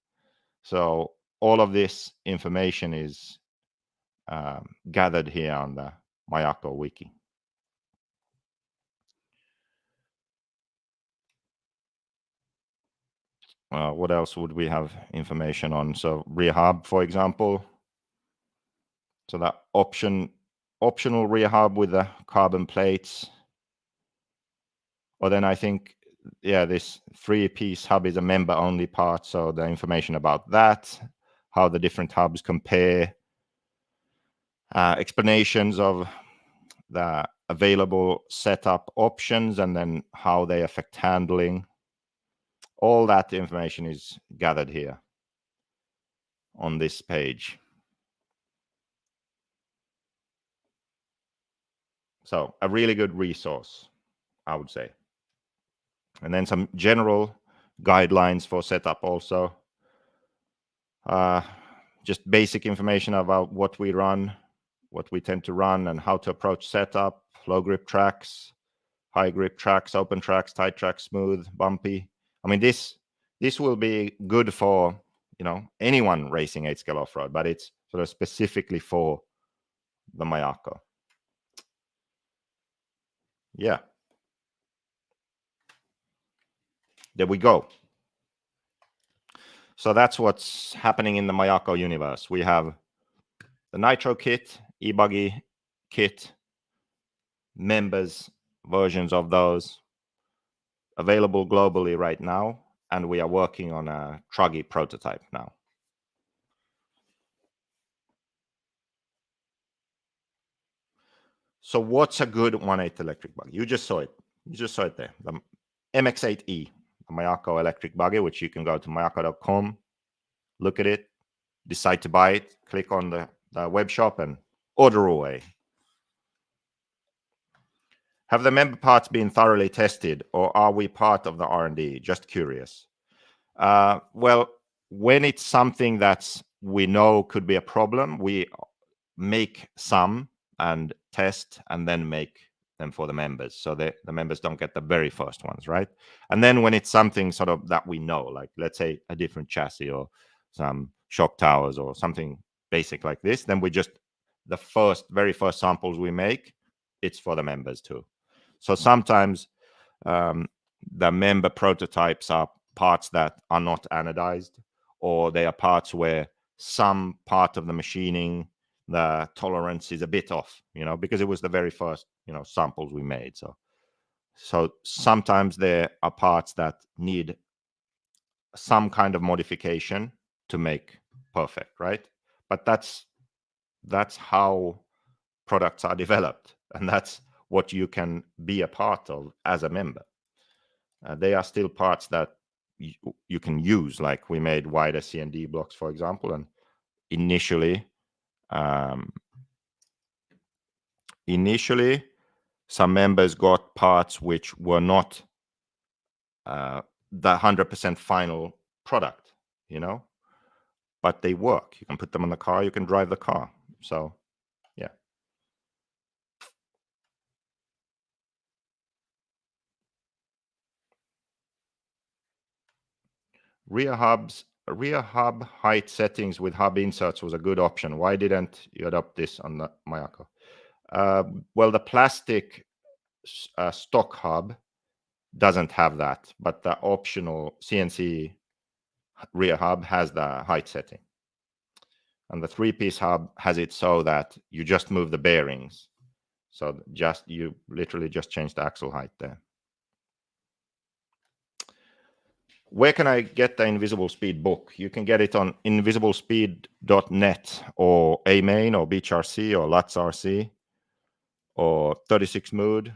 Speaker 1: So all of this information is gathered here on the Mayako wiki. What else would we have information on? So rear hub, for example. So that optional rear hub with the carbon plates. Or then I think, yeah, this 3-piece hub is a member-only part. So the information about that, how the different hubs compare, explanations of the available setup options, and then how they affect handling. All that information is gathered here on this page. So a really good resource, I would say. And then some general guidelines for setup also. Just basic information about what we run, what we tend to run, and how to approach setup, low grip tracks, high grip tracks, open tracks, tight tracks, smooth, bumpy. I mean, this will be good for, you know, anyone racing 8-scale off-road, but it's sort of specifically for the Mayako. Yeah. There we go. So that's what's happening in the Mayako universe. We have the Nitro kit, e-buggy kit, members versions of those available globally right now, and we are working on a Truggy prototype now. So what's a good 1.8 electric buggy? You just saw it. You just saw it there. The MX-8E, the Mayako electric buggy, which you can go to mayako.com, look at it, decide to buy it, click on the web shop and order away. Have the member parts been thoroughly tested, or are we part of the R&D? Just curious. Well, when it's something that we know could be a problem, we make some and test and then make them for the members, so the members don't get the very first ones, right? And then when it's something sort of that we know, like let's say a different chassis or some shock towers or something basic like this, then we just, the very first samples we make, it's for the members too. So sometimes the member prototypes are parts that are not anodized, or they are parts where some part of the machining, the tolerance is a bit off, you know, because it was the very first, you know, samples we made. So sometimes there are parts that need some kind of modification to make perfect, right? But that's how products are developed, and that's what you can be a part of as a member. They are still parts that you can use, like we made wider C&D blocks, for example, and initially some members got parts which were not the 100% final product, you know, but they work. You can put them on the car, you can drive the car. So yeah. Rear hub height settings with hub inserts was a good option. Why didn't you adopt this on the Mayako? Well, the plastic stock hub doesn't have that, but the optional CNC rear hub has the height setting. And the 3-piece hub has it so that you just move the bearings. So you literally just change the axle height there. Where can I get the Invisible Speed book? You can get it on invisiblespeed.net or AMain or BeachRC or LutzRC or 36 Mood.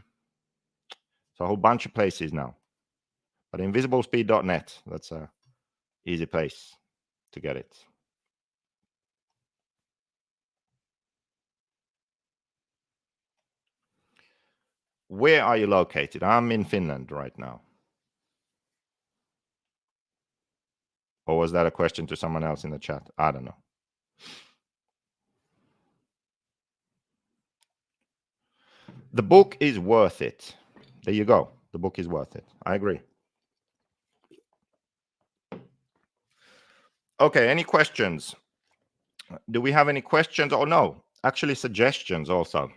Speaker 1: So a whole bunch of places now. But invisiblespeed.net, that's a easy place to get it. Where are you located? I'm in Finland right now. Or was that a question to someone else in the chat? I don't know. The book is worth it. There you go. The book is worth it. I agree. Okay, any questions? Do we have any questions? Or no, actually suggestions also.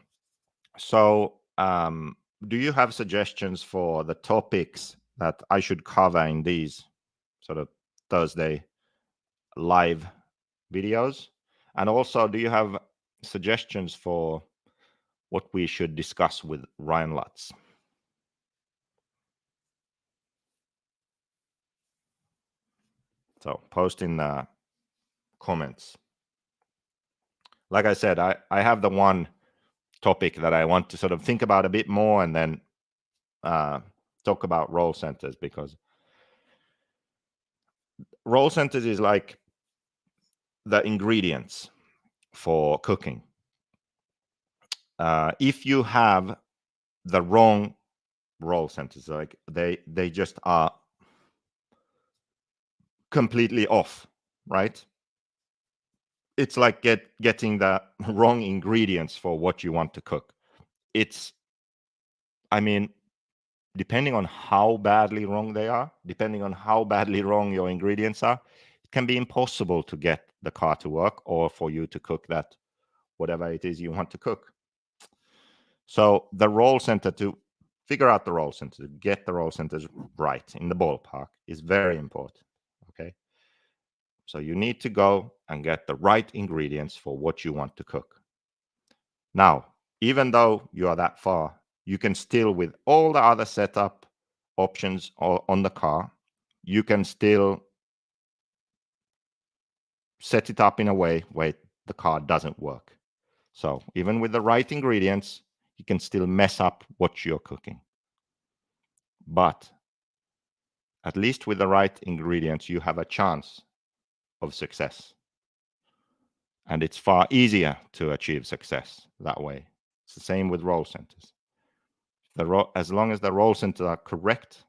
Speaker 1: So do you have suggestions for the topics that I should cover in these sort of Thursday live videos? And also, do you have suggestions for what we should discuss with Ryan Lutz? So post in the comments. Like I said, I have the one topic that I want to sort of think about a bit more and then talk about roll centers, because roll centers is like the ingredients for cooking. If you have the wrong roll centers, like they just are completely off, right? It's like getting the wrong ingredients for what you want to cook. I mean, depending on how badly wrong they are, depending on how badly wrong your ingredients are, it can be impossible to get the car to work or for you to cook that, whatever it is you want to cook. So the roll center, to figure out the roll center, to get the roll centers right in the ballpark, is very important. Okay. So you need to go and get the right ingredients for what you want to cook. Now, even though you are that far, you can still, with all the other setup options on the car, you can still set it up in a way where the car doesn't work. So even with the right ingredients, you can still mess up what you're cooking. But at least with the right ingredients, you have a chance of success. And it's far easier to achieve success that way. It's the same with roll centers. As long as the roll centers are correct,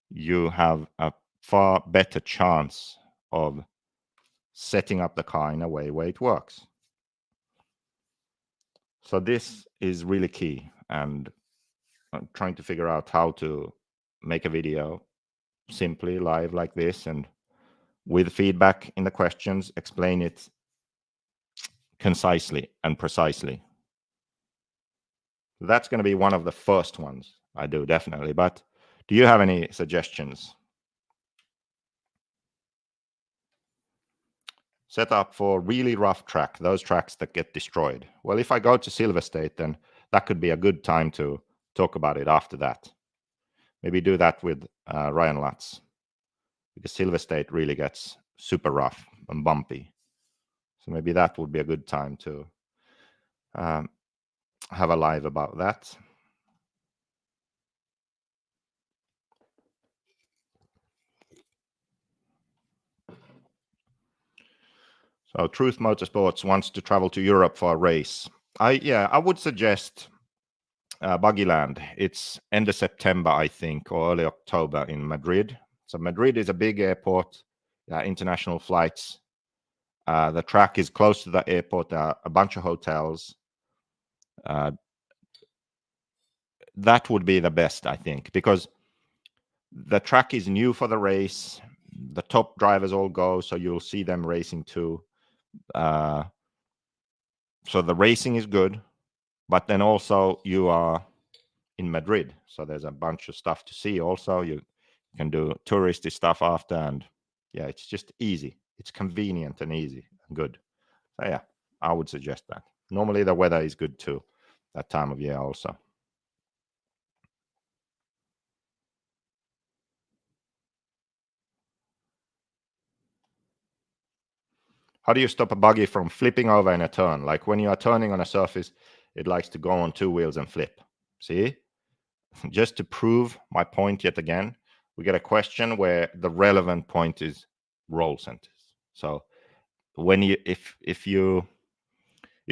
Speaker 1: you have a far better chance of setting up the car in a way where it works. So this is really key, and I'm trying to figure out how to make a video simply live like this, and with feedback in the questions, explain it concisely and precisely. That's going to be one of the first ones I do, definitely. But do you have any suggestions? Set up for really rough track, those tracks that get destroyed. Well, if I go to Silver State, then that could be a good time to talk about it after that. Maybe do that with Ryan Lutz, because Silver State really gets super rough and bumpy. So maybe that would be a good time to have a live about that. So Truth Motorsports wants to travel to Europe for a race. I would suggest Buggyland. It's end of September, I think, or early October in Madrid. So Madrid is a big airport, international flights. The track is close to the airport. There are a bunch of hotels. That would be the best, I think, because the track is new for the race. The top drivers all go, so you'll see them racing too. So the racing is good, but then also you are in Madrid. So there's a bunch of stuff to see also. You can do touristy stuff after, and yeah, it's just easy. It's convenient and easy and good. So yeah, I would suggest that. Normally the weather is good too, that time of year also. How do you stop a buggy from flipping over in a turn? Like when you are turning on a surface, it likes to go on two wheels and flip. See? Just to prove my point yet again, we get a question where the relevant point is roll centers. So when you if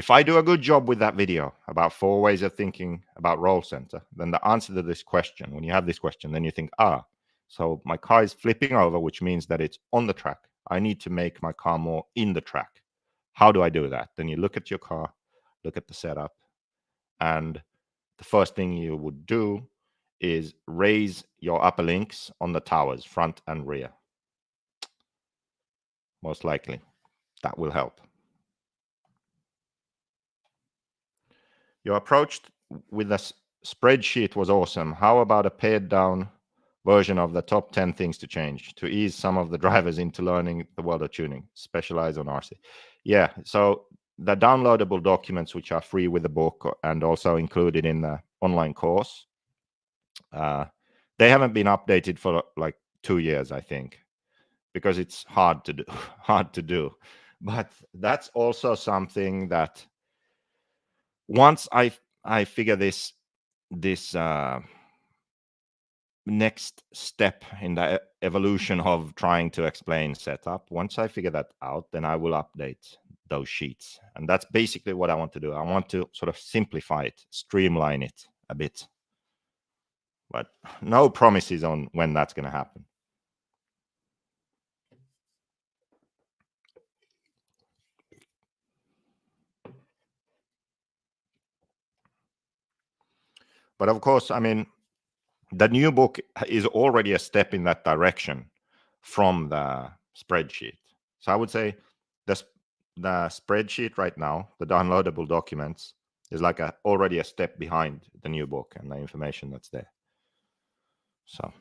Speaker 1: I do a good job with that video about 4 ways of thinking about roll center, then the answer to this question, when you have this question, then you think, so my car is flipping over, which means that it's on the track. I need to make my car more in the track. How do I do that? Then you look at your car, look at the setup, and the first thing you would do is raise your upper links on the towers, front and rear. Most likely, that will help. Your approach with the spreadsheet was awesome. How about a pared down version of the top 10 things to change to ease some of the drivers into learning the world of tuning, specialize on RC? Yeah, so the downloadable documents, which are free with the book and also included in the online course, they haven't been updated for like 2 years, I think, because it's hard to do. Hard to do. But that's also something that once I figure this next step in the evolution of trying to explain setup, once I figure that out, then I will update those sheets. And that's basically what I want to do. I want to sort of simplify it, streamline it a bit. But no promises on when that's going to happen. But of course, I mean, the new book is already a step in that direction from the spreadsheet. So I would say the spreadsheet right now, the downloadable documents, is like already a step behind the new book and the information that's there. So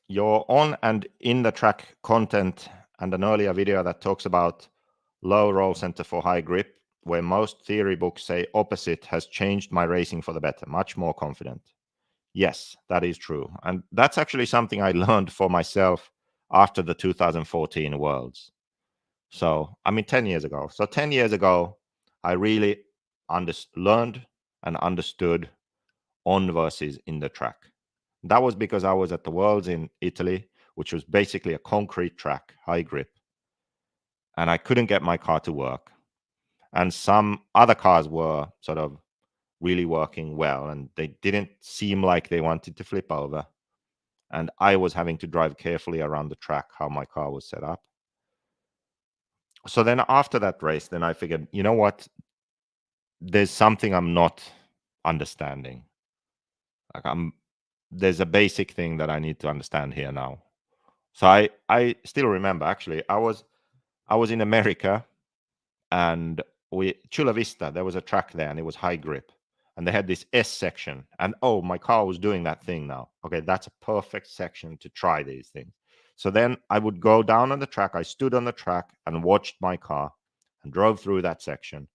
Speaker 1: your on and in the track content and an earlier video that talks about low roll center for high grip, where most theory books say opposite, has changed my racing for the better, much more confident. Yes, that is true. And that's actually something I learned for myself after the 2014 Worlds. So, I mean, 10 years ago. So 10 years ago, I really learned and understood on versus in the track. That was because I was at the Worlds in Italy, which was basically a concrete track, high grip. And I couldn't get my car to work. And some other cars were sort of really working well, and they didn't seem like they wanted to flip over. And I was having to drive carefully around the track how my car was set up. So then after that race, then I figured, you know what? There's something I'm not understanding. Like there's a basic thing that I need to understand here now. So I still remember, actually, I was in America, and Chula Vista, there was a track there and it was high grip. And they had this S section, and oh, my car was doing that thing now. Okay, that's a perfect section to try these things. So then I would go down on the track. I stood on the track and watched my car and drove through that section.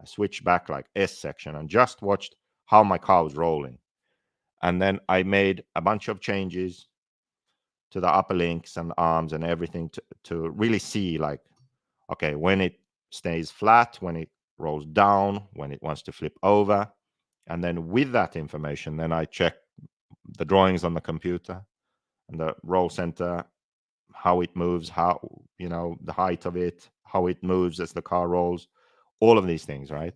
Speaker 1: I switched back like S section and just watched how my car was rolling. And then I made a bunch of changes to the upper links and arms and everything to really see, like, okay, when it stays flat, when it rolls down, when it wants to flip over. And then with that information, then I check the drawings on the computer and the roll center, how it moves, how, the height of it, how it moves as the car rolls, all of these things, right?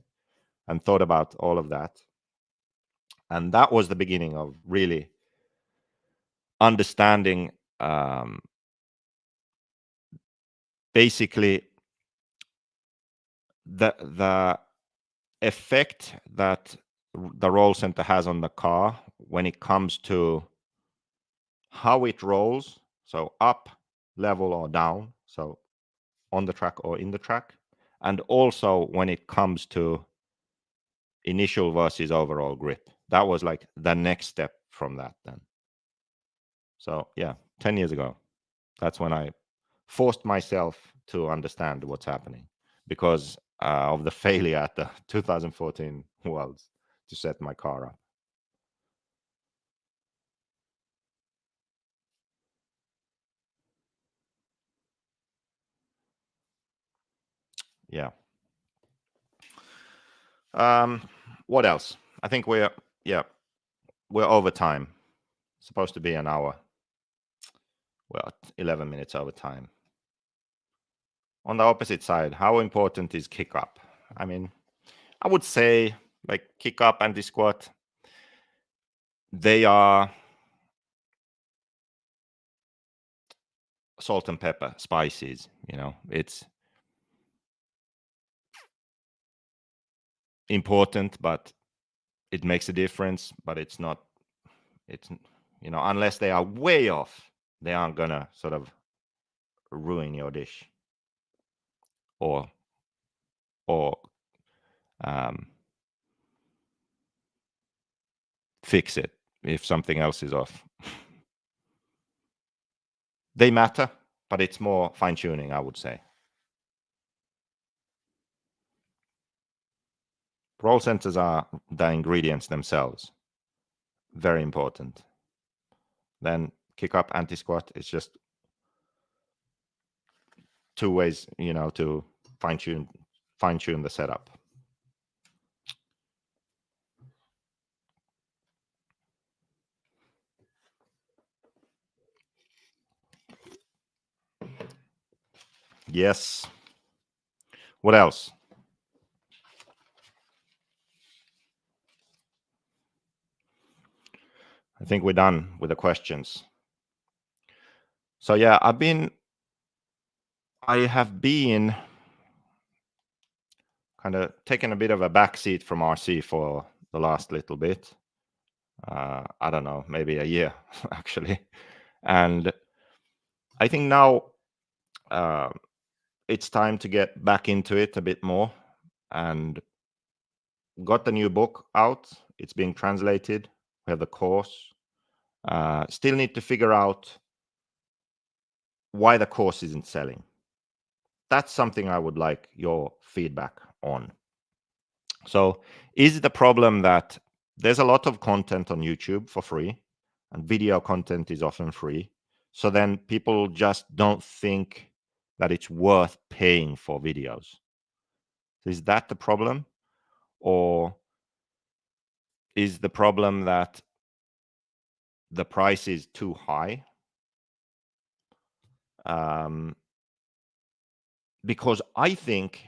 Speaker 1: And thought about all of that. And that was the beginning of really understanding basically the effect that the roll center has on the car when it comes to how it rolls. So up, level, or down. So on the track or in the track. And also when it comes to initial versus overall grip. That was like the next step from that then. So yeah, 10 years ago, that's when I forced myself to understand what's happening because of the failure at the 2014 Worlds to set my car up. Yeah. What else? I think we're over time. It's supposed to be an hour. We're at 11 minutes over time. On the opposite side, how important is kick up? I mean, I would say like kick up and the squat, they are salt and pepper, spices, you know, it's important, but it makes a difference, but it's not, it's, you know, unless they are way off, they aren't gonna sort of ruin your dish or fix it if something else is off. They matter, but it's more fine tuning, I would say. Roll centers are the ingredients themselves. Very important. Then kick up, anti-squat, it's just two ways, you know, to fine tune the setup. Yes. What else? I think we're done with the questions. So yeah, I have been kind of taking a bit of a backseat from RC for the last little bit. I don't know, maybe a year actually. And I think now it's time to get back into it a bit more, and got the new book out. It's being translated. We have the course. Still need to figure out why the course isn't selling. That's something I would like your feedback on. So is the problem that there's a lot of content on YouTube for free, and video content is often free. So then people just don't think that it's worth paying for videos. Is that the problem? Or is the problem that the price is too high? Because I think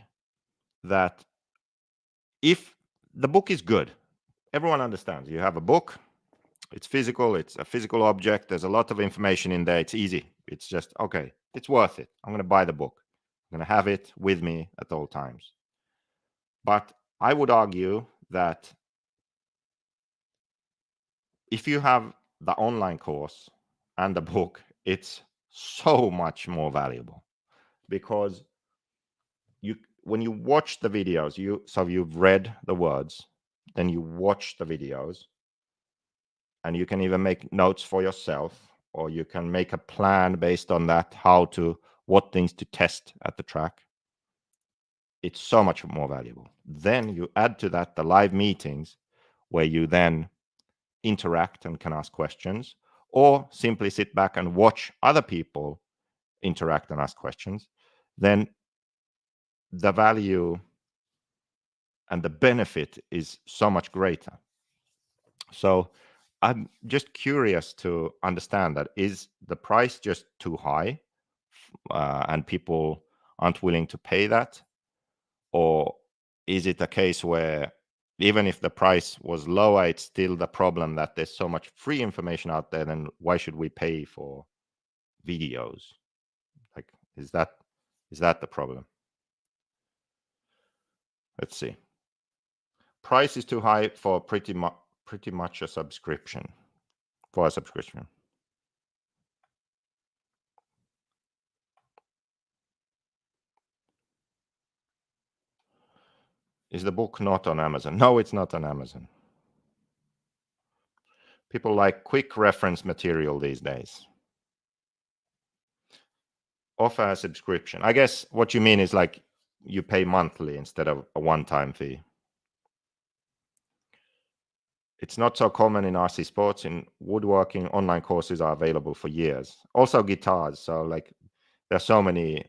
Speaker 1: that if the book is good, everyone understands. You have a book, it's physical, it's a physical object, there's a lot of information in there, it's easy. It's just, okay, it's worth it. I'm going to buy the book. I'm going to have it with me at all times. But I would argue that if you have the on-line course and the book, it's so much more valuable, because when you watch the videos, you've read the words, then you watch the videos, and you can even make notes for yourself, or you can make a plan based on that, what things to test at the track. It's so much more valuable. Then you add to that the live meetings, where you then interact and can ask questions, or simply sit back and watch other people interact and ask questions. Then the value and the benefit is so much greater. So I'm just curious to understand, that is the price just too high, and people aren't willing to pay that? Or is it a case where even if the price was lower, it's still the problem that there's so much free information out there, then why should we pay for videos? Like, is that the problem? Let's see. Price is too high for pretty much a subscription. For a subscription. Is the book not on Amazon? No, it's not on Amazon. People like quick reference material these days. Offer a subscription. I guess what you mean is like you pay monthly instead of a one-time fee. It's not so common in RC sports. In woodworking, online courses are available for years. Also guitars. So like there's so many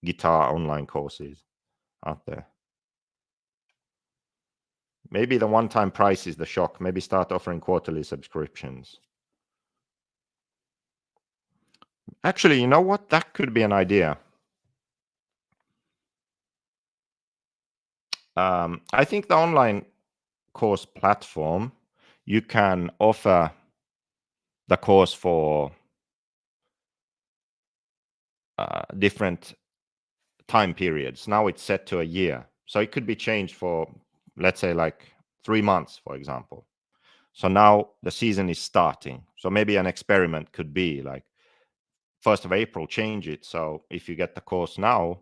Speaker 1: guitar online courses out there. Maybe the one-time price is the shock. Maybe start offering quarterly subscriptions. Actually, you know what? That could be an idea. I think the online course platform, you can offer the course for different time periods. Now it's set to a year. So it could be changed for, let's say, like 3 months, for example. So now the season is starting. So maybe an experiment could be like 1st of April, change it. So if you get the course now,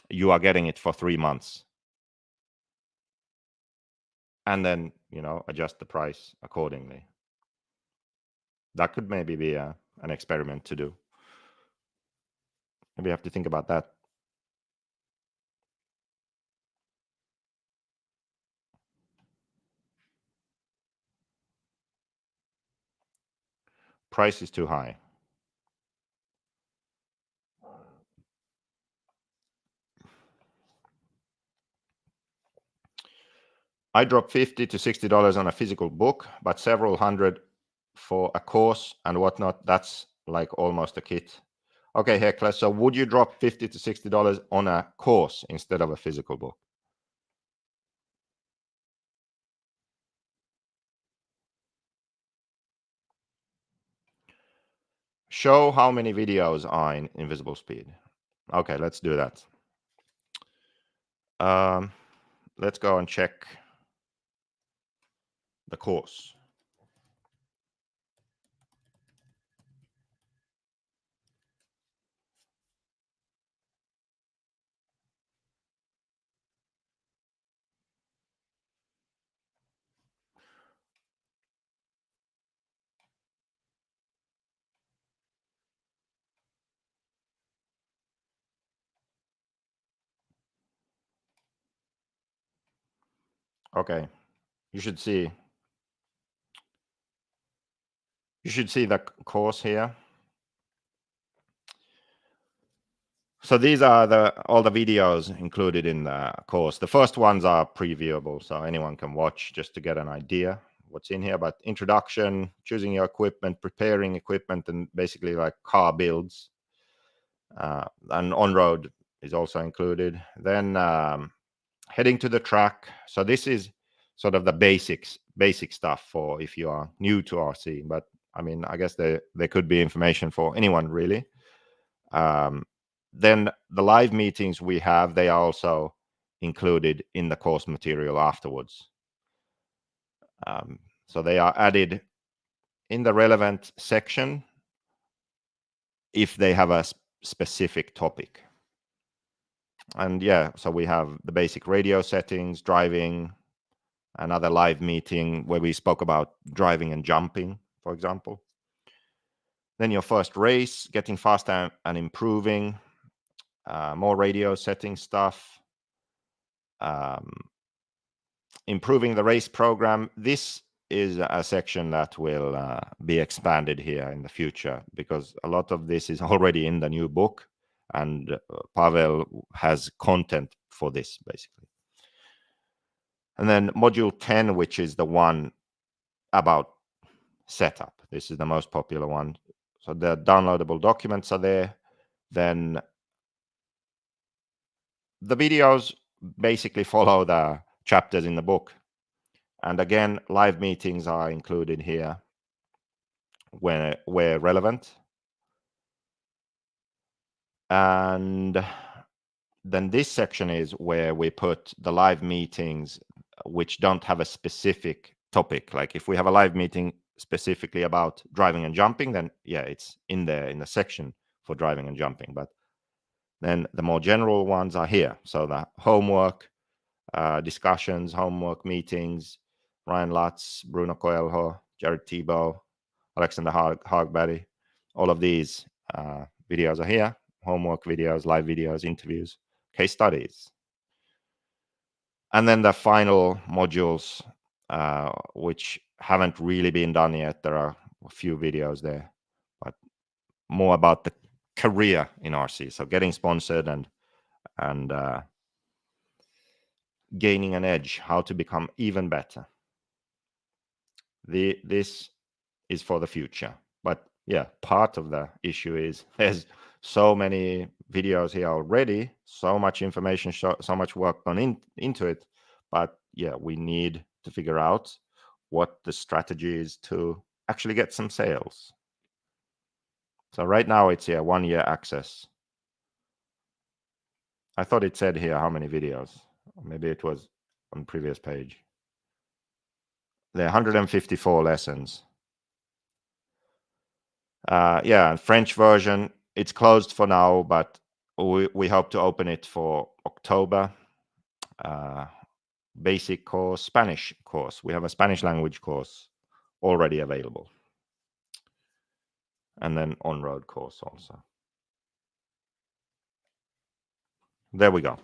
Speaker 1: you are getting it for 3 months. And then, adjust the price accordingly. That could maybe be an experiment to do. Maybe you have to think about that. Price is too high. I dropped $50 to $60 on a physical book, but several hundred for a course and whatnot. That's like almost a kit. Okay, Heckler, so would you drop $50 to $60 on a course instead of a physical book? Show how many videos are in invisible speed. Okay, let's do that. Let's go and check the course. Okay, you should see the course here. So these are all the videos included in the course. The first ones are previewable, so anyone can watch just to get an idea what's in here. But introduction, choosing your equipment, preparing equipment, and basically like car builds. And on-road is also included. Then heading to the track. So this is sort of the basic stuff for if you are new to RC. But I mean, I guess there could be information for anyone really. Then the live meetings we have, they are also included in the course material afterwards. So they are added in the relevant section if they have a specific topic. And yeah, so we have the basic radio settings, driving, another live meeting where we spoke about driving and jumping, for example. Then your first race, getting faster and improving, more radio setting stuff, improving the race program. This is a section that will be expanded here in the future because a lot of this is already in the new book, and Pavel has content for this basically. And then module 10, which is the one about setup. This is the most popular one. So the downloadable documents are there. Then the videos basically follow the chapters in the book. And again, live meetings are included here where relevant. And then this section is where we put the live meetings which don't have a specific topic. Like if we have a live meeting specifically about driving and jumping, then yeah, it's in there in the section for driving and jumping. But then the more general ones are here. So the homework, discussions, homework, meetings, Ryan Lutz, Bruno Coelho, Jared Tebow, Alexander Hogberry. All of these videos are here. Homework videos, live videos, interviews, case studies. And then the final modules, which haven't really been done yet. There are a few videos there, but more about the career in RC. So getting sponsored and gaining an edge, how to become even better. This is for the future. But yeah, part of the issue is there's so many videos here already, so much information, so much work gone into it. But yeah, we need to figure out what the strategy is to actually get some sales. So right now it's 1 year access. I thought it said here how many videos. Maybe it was on the previous page. There are 154 lessons. Yeah, French version, it's closed for now, but we hope to open it for October. Basic course, Spanish course. We have a Spanish language course already available. And then on-road course also. There we go.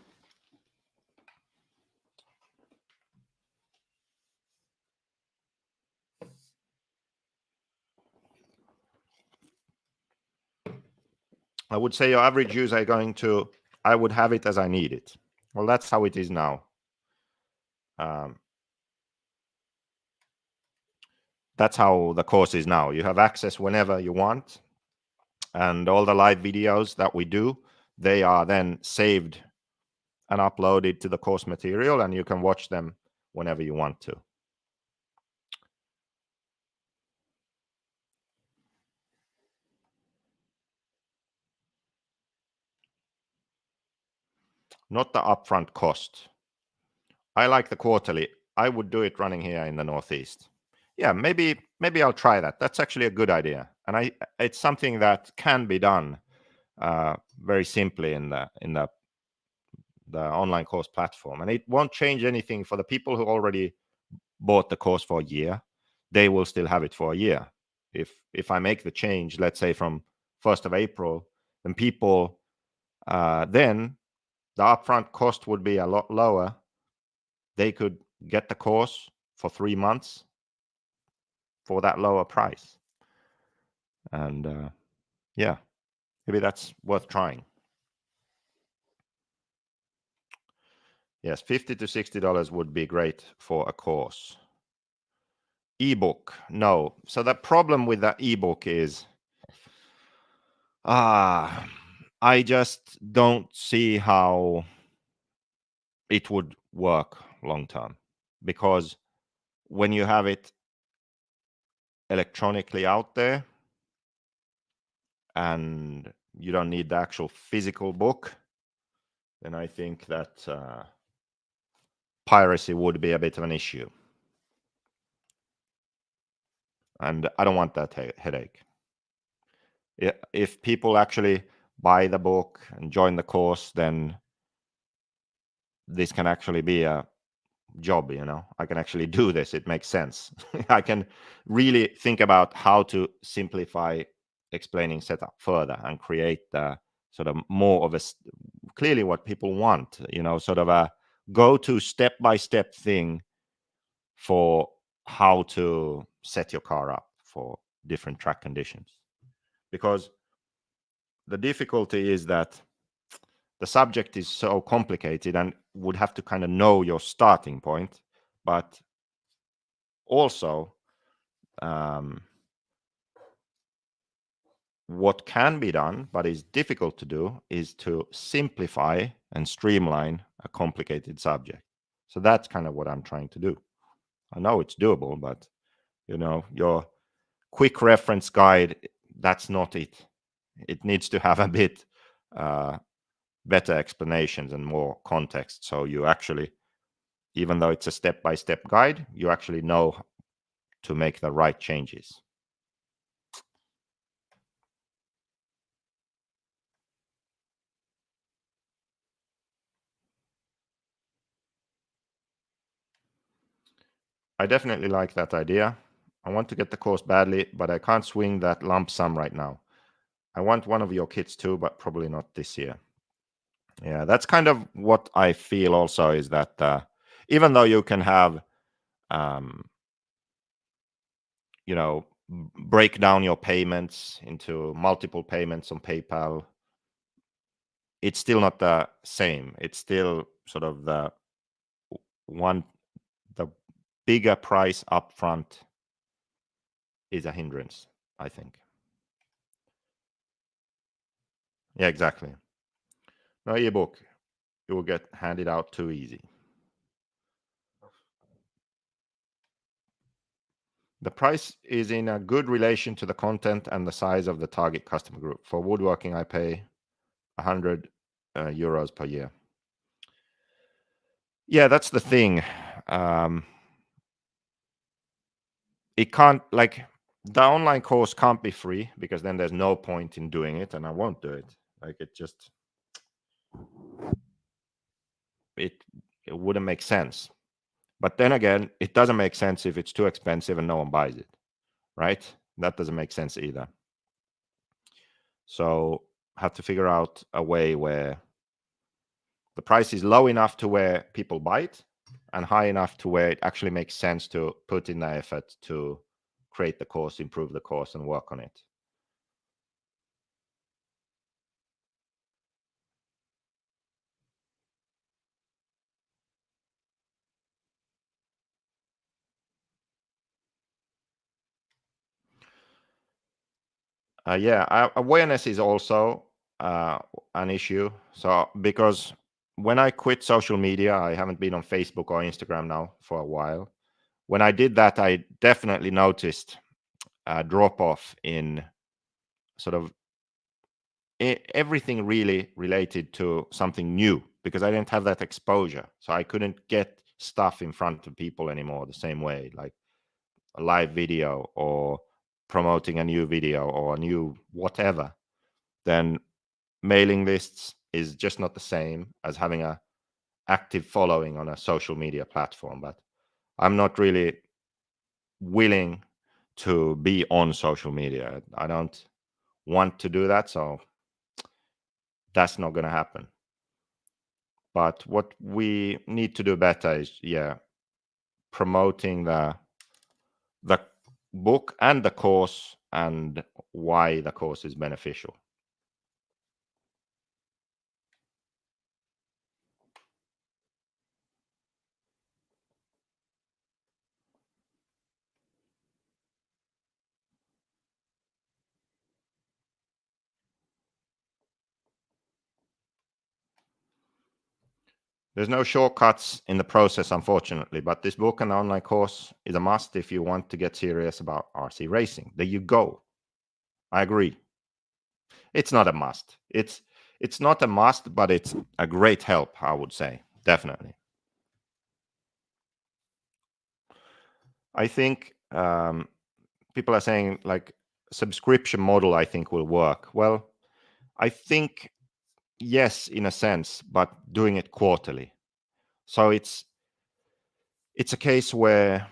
Speaker 1: I would say your average user I would have it as I need it. Well, that's how it is now. That's how the course is now. You have access whenever you want. And all the live videos that we do, they are then saved and uploaded to the course material, and you can watch them whenever you want to. Not the upfront cost. I like the quarterly. I would do it running here in the Northeast. Yeah, maybe I'll try that. That's actually a good idea, and it's something that can be done very simply in the online course platform, and it won't change anything for the people who already bought the course for a year. They will still have it for a year. If I make the change, let's say from 1st of April, then people then the upfront cost would be a lot lower. They could get the course for 3 months for that lower price. And yeah, maybe that's worth trying. Yes, $50 to $60 would be great for a course. Ebook, no. So the problem with the ebook is I just don't see how it would work long term, because when you have it electronically out there and you don't need the actual physical book, then I think that piracy would be a bit of an issue. And I don't want that headache. If people actually buy the book and join the course, then this can actually be a job. I can actually do this. It makes sense. I can really think about how to simplify explaining setup further and create sort of more of a clearly what people want, sort of a go-to step-by-step thing for how to set your car up for different track conditions. Because the difficulty is that the subject is so complicated and would have to kind of know your starting point, but also what can be done but is difficult to do is to simplify and streamline a complicated subject. So that's kind of what I'm trying to do. I know it's doable, but your quick reference guide, that's not it. It needs to have a bit better explanations and more context, so you actually, even though it's a step-by-step guide, you actually know to make the right changes. I definitely like that idea. I want to get the course badly, but I can't swing that lump sum right now. I want one of your kits too, but probably not this year. Yeah, that's kind of what I feel also, is that even though you can have, um, break down your payments into multiple payments on PayPal, it's still not the same. It's still sort of the bigger price upfront is a hindrance, I think. Yeah, exactly. No ebook, it will get handed out too easy. The price is in a good relation to the content and the size of the target customer group. For woodworking, I pay 100 euros per year. Yeah, that's the thing. It can't, like, the online course can't be free, because then there's no point in doing it, and I won't do it. Like, it wouldn't make sense. But then again, it doesn't make sense if it's too expensive and no one buys it, right? That doesn't make sense either. So have to figure out a way where the price is low enough to where people buy it, and high enough to where it actually makes sense to put in the effort to create the course, improve the course, and work on it. Yeah, awareness is also an issue. So because when I quit social media, I haven't been on Facebook or Instagram now for a while. When I did that, I definitely noticed a drop off in sort of everything really related to something new, because I didn't have that exposure. So I couldn't get stuff in front of people anymore the same way, like a live video or promoting a new video or a new whatever. Then mailing lists is just not the same as having a active following on a social media platform. But I'm not really willing to be on social media. I don't want to do that, so that's not going to happen. But what we need to do better is, promoting the book and the course, and why the course is beneficial. There's no shortcuts in the process, unfortunately, but this book and online course is a must if you want to get serious about RC racing. There you go. I agree. It's not a must. It's not a must, but it's a great help, I would say. Definitely. I think people are saying, like, subscription model, I think, will work. Well, I think yes, in a sense, but doing it quarterly. So it's a case where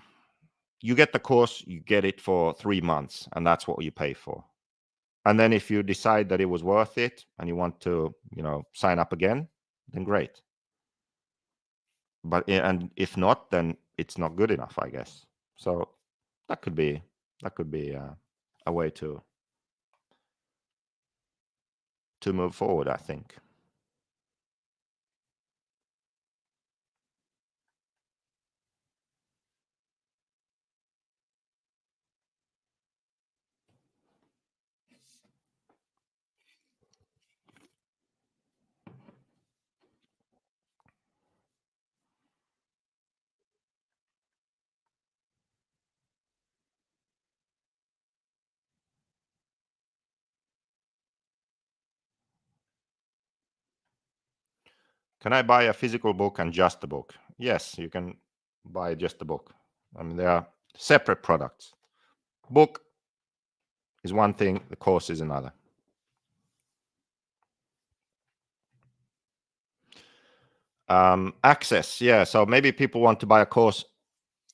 Speaker 1: you get the course, you get it for 3 months, and that's what you pay for. And then if you decide that it was worth it and you want to, sign up again, then great. But and if not, then it's not good enough, I guess. So that could be a way to move forward, I think. Can I buy a physical book and just the book? Yes, you can buy just the book. I mean, they are separate products. Book is one thing, the course is another. Access, yeah. So maybe people want to buy a course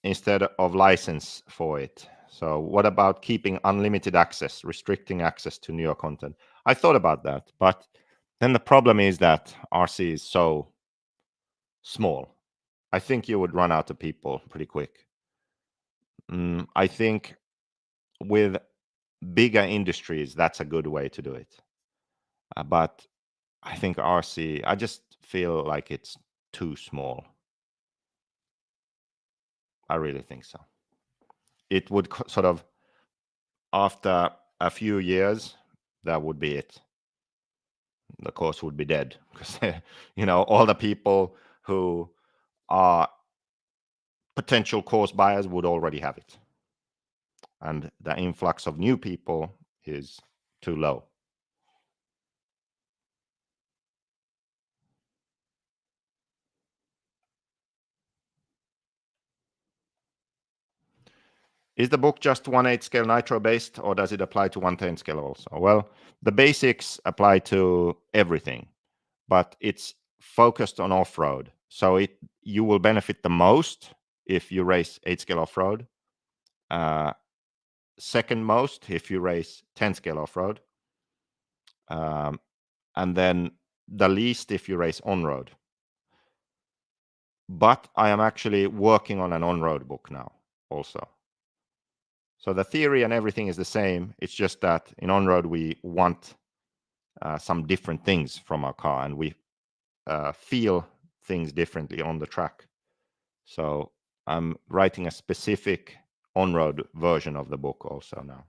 Speaker 1: instead of license for it. So what about keeping unlimited access, restricting access to newer content? I thought about that, but then the problem is that RC is so small. I think you would run out of people pretty quick. I think with bigger industries, that's a good way to do it. But I think RC, I just feel like it's too small. I really think so. It would sort of, after a few years, that would be it. The course would be dead because all the people who are potential course buyers would already have it, and the influx of new people is too low. Is the book just 1/8 scale nitro based, or does it apply to 1/10 scale also? Well, the basics apply to everything, but it's focused on off-road. So you will benefit the most if you race 8 scale off-road. Second most if you race 10 scale off-road. And then the least if you race on-road. But I am actually working on an on-road book now also. So the theory and everything is the same. It's just that in on-road we want some different things from our car, and we feel things differently on the track. So I'm writing a specific on-road version of the book also now.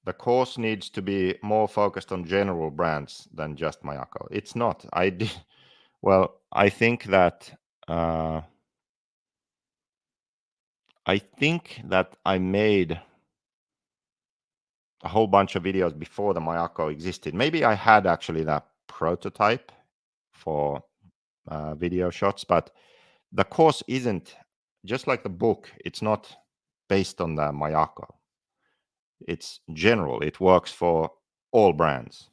Speaker 1: The course needs to be more focused on general brands than just Mayako. It's not. I think that I made a whole bunch of videos before the Mayako existed. Maybe I had actually that prototype for video shots, but the course isn't, just like the book, it's not based on the Mayako. It's general. It works for all brands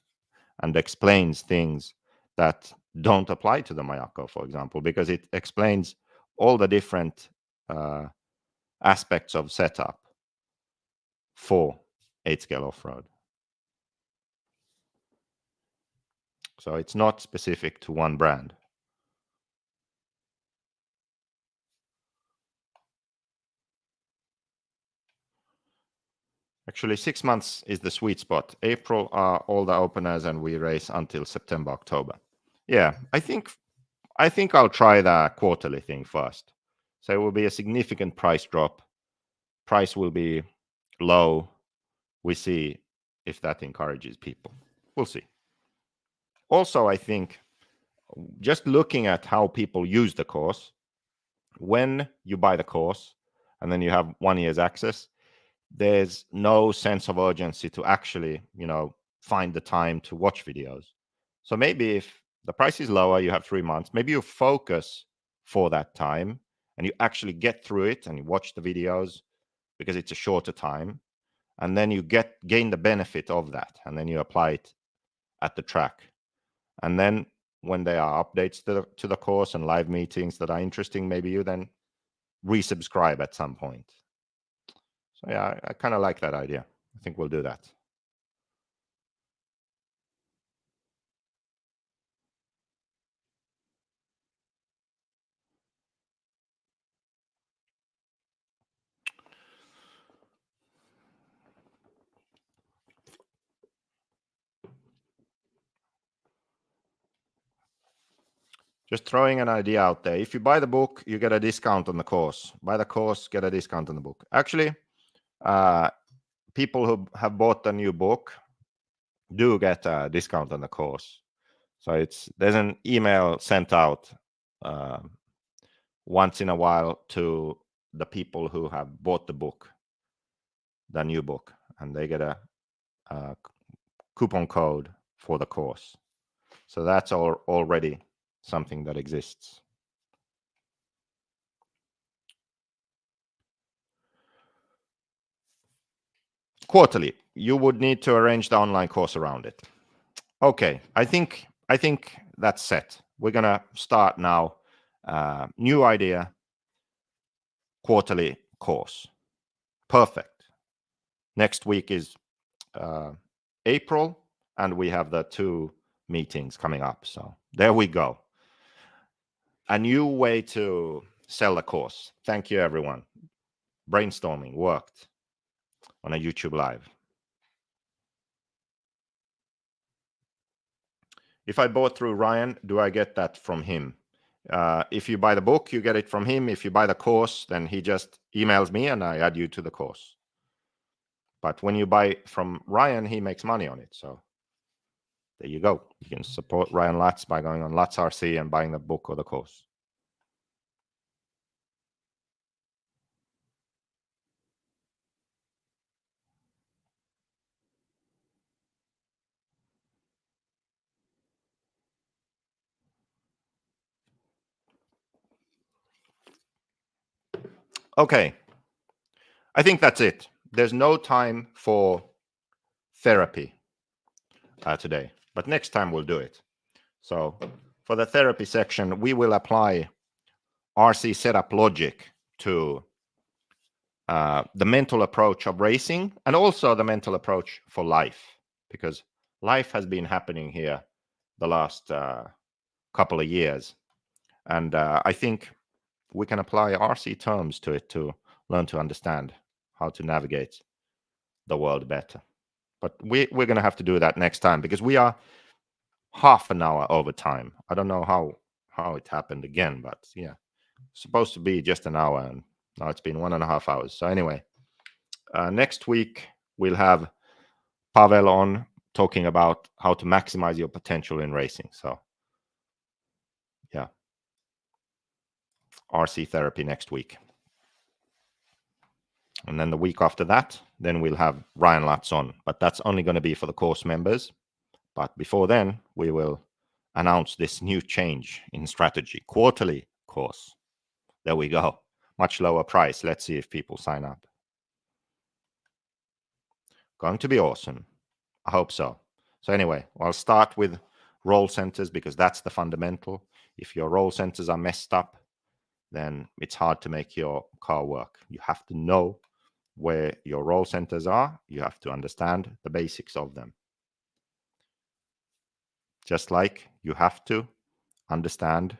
Speaker 1: and explains things that don't apply to the Mayako, for example, because it explains all the different aspects of setup for 8 scale off-road. So it's not specific to one brand. Actually, 6 months is the sweet spot. April are all the openers, and we race until September, October. Yeah, I think I'll try the quarterly thing first. So it will be a significant price drop. Price will be low. We see if that encourages people. We'll see. Also, I think just looking at how people use the course, when you buy the course and then you have 1 year's access, there's no sense of urgency to actually, find the time to watch videos. So maybe if the price is lower, you have 3 months, maybe you focus for that time and you actually get through it and you watch the videos because it's a shorter time. And then you gain the benefit of that. And then you apply it at the track. And then when there are updates to the course and live meetings that are interesting, maybe you then resubscribe at some point. So yeah, I kind of like that idea. I think we'll do that. Just throwing an idea out there. If you buy the book, you get a discount on the course. Buy the course, get a discount on the book. Actually, people who have bought the new book do get a discount on the course. So there's an email sent out once in a while to the people who have bought the book, the new book, and they get a coupon code for the course. So that's already something that exists. Quarterly, you would need to arrange the online course around it. Okay, I think that's set. we're going to start now. New idea, quarterly course. Perfect. Next week is April, and we have the 2 meetings coming up. So there we go. A new way to sell a course. Thank you, everyone. Brainstorming worked on a YouTube Live. If I bought through Ryan, do I get that from him? If you buy the book, you get it from him. If you buy the course, then he just emails me and I add you to the course. But when you buy from Ryan, he makes money on it. So there you go. You can support Ryan Latz by going on Latz RC and buying the book or the course. Okay. I think that's it. There's no time for therapy today, but next time we'll do it. So for the therapy section, we will apply RC setup logic to the mental approach of racing and also the mental approach for life, because life has been happening here the last couple of years. And I think we can apply RC terms to it to learn to understand how to navigate the world better. But we're going to have to do that next time, because we are half an hour over time. I don't know how it happened again, but yeah, supposed to be just an hour, and now it's been 1.5 hours. So anyway, next week we'll have Pavel on talking about how to maximize your potential in racing. So yeah, RC therapy next week. And then the week after that, then we'll have Ryan Latz on, but that's only going to be for the course members. But before then, we will announce this new change in strategy. Quarterly course. There we go. Much lower price. Let's see if people sign up. Going to be awesome. I hope so. So anyway, I'll start with roll centers, because that's the fundamental. If your roll centers are messed up, then it's hard to make your car work. You have to know where your roll centers are. You have to understand the basics of them. Just like you have to understand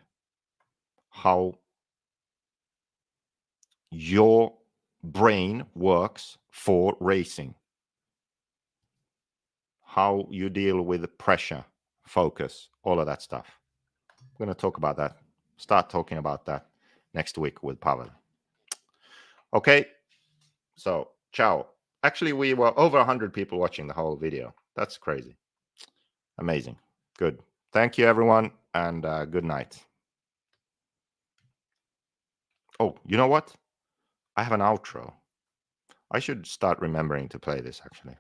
Speaker 1: how your brain works for racing, how you deal with pressure, focus, all of that stuff. I'm going to talk about that, start talking about that next week with Pavel. Okay, so ciao. Actually, we were over 100 people watching the whole video. That's crazy. Amazing. Good. Thank you, everyone, and good night. Oh, you know what? I have an outro. I should start remembering to play this, actually.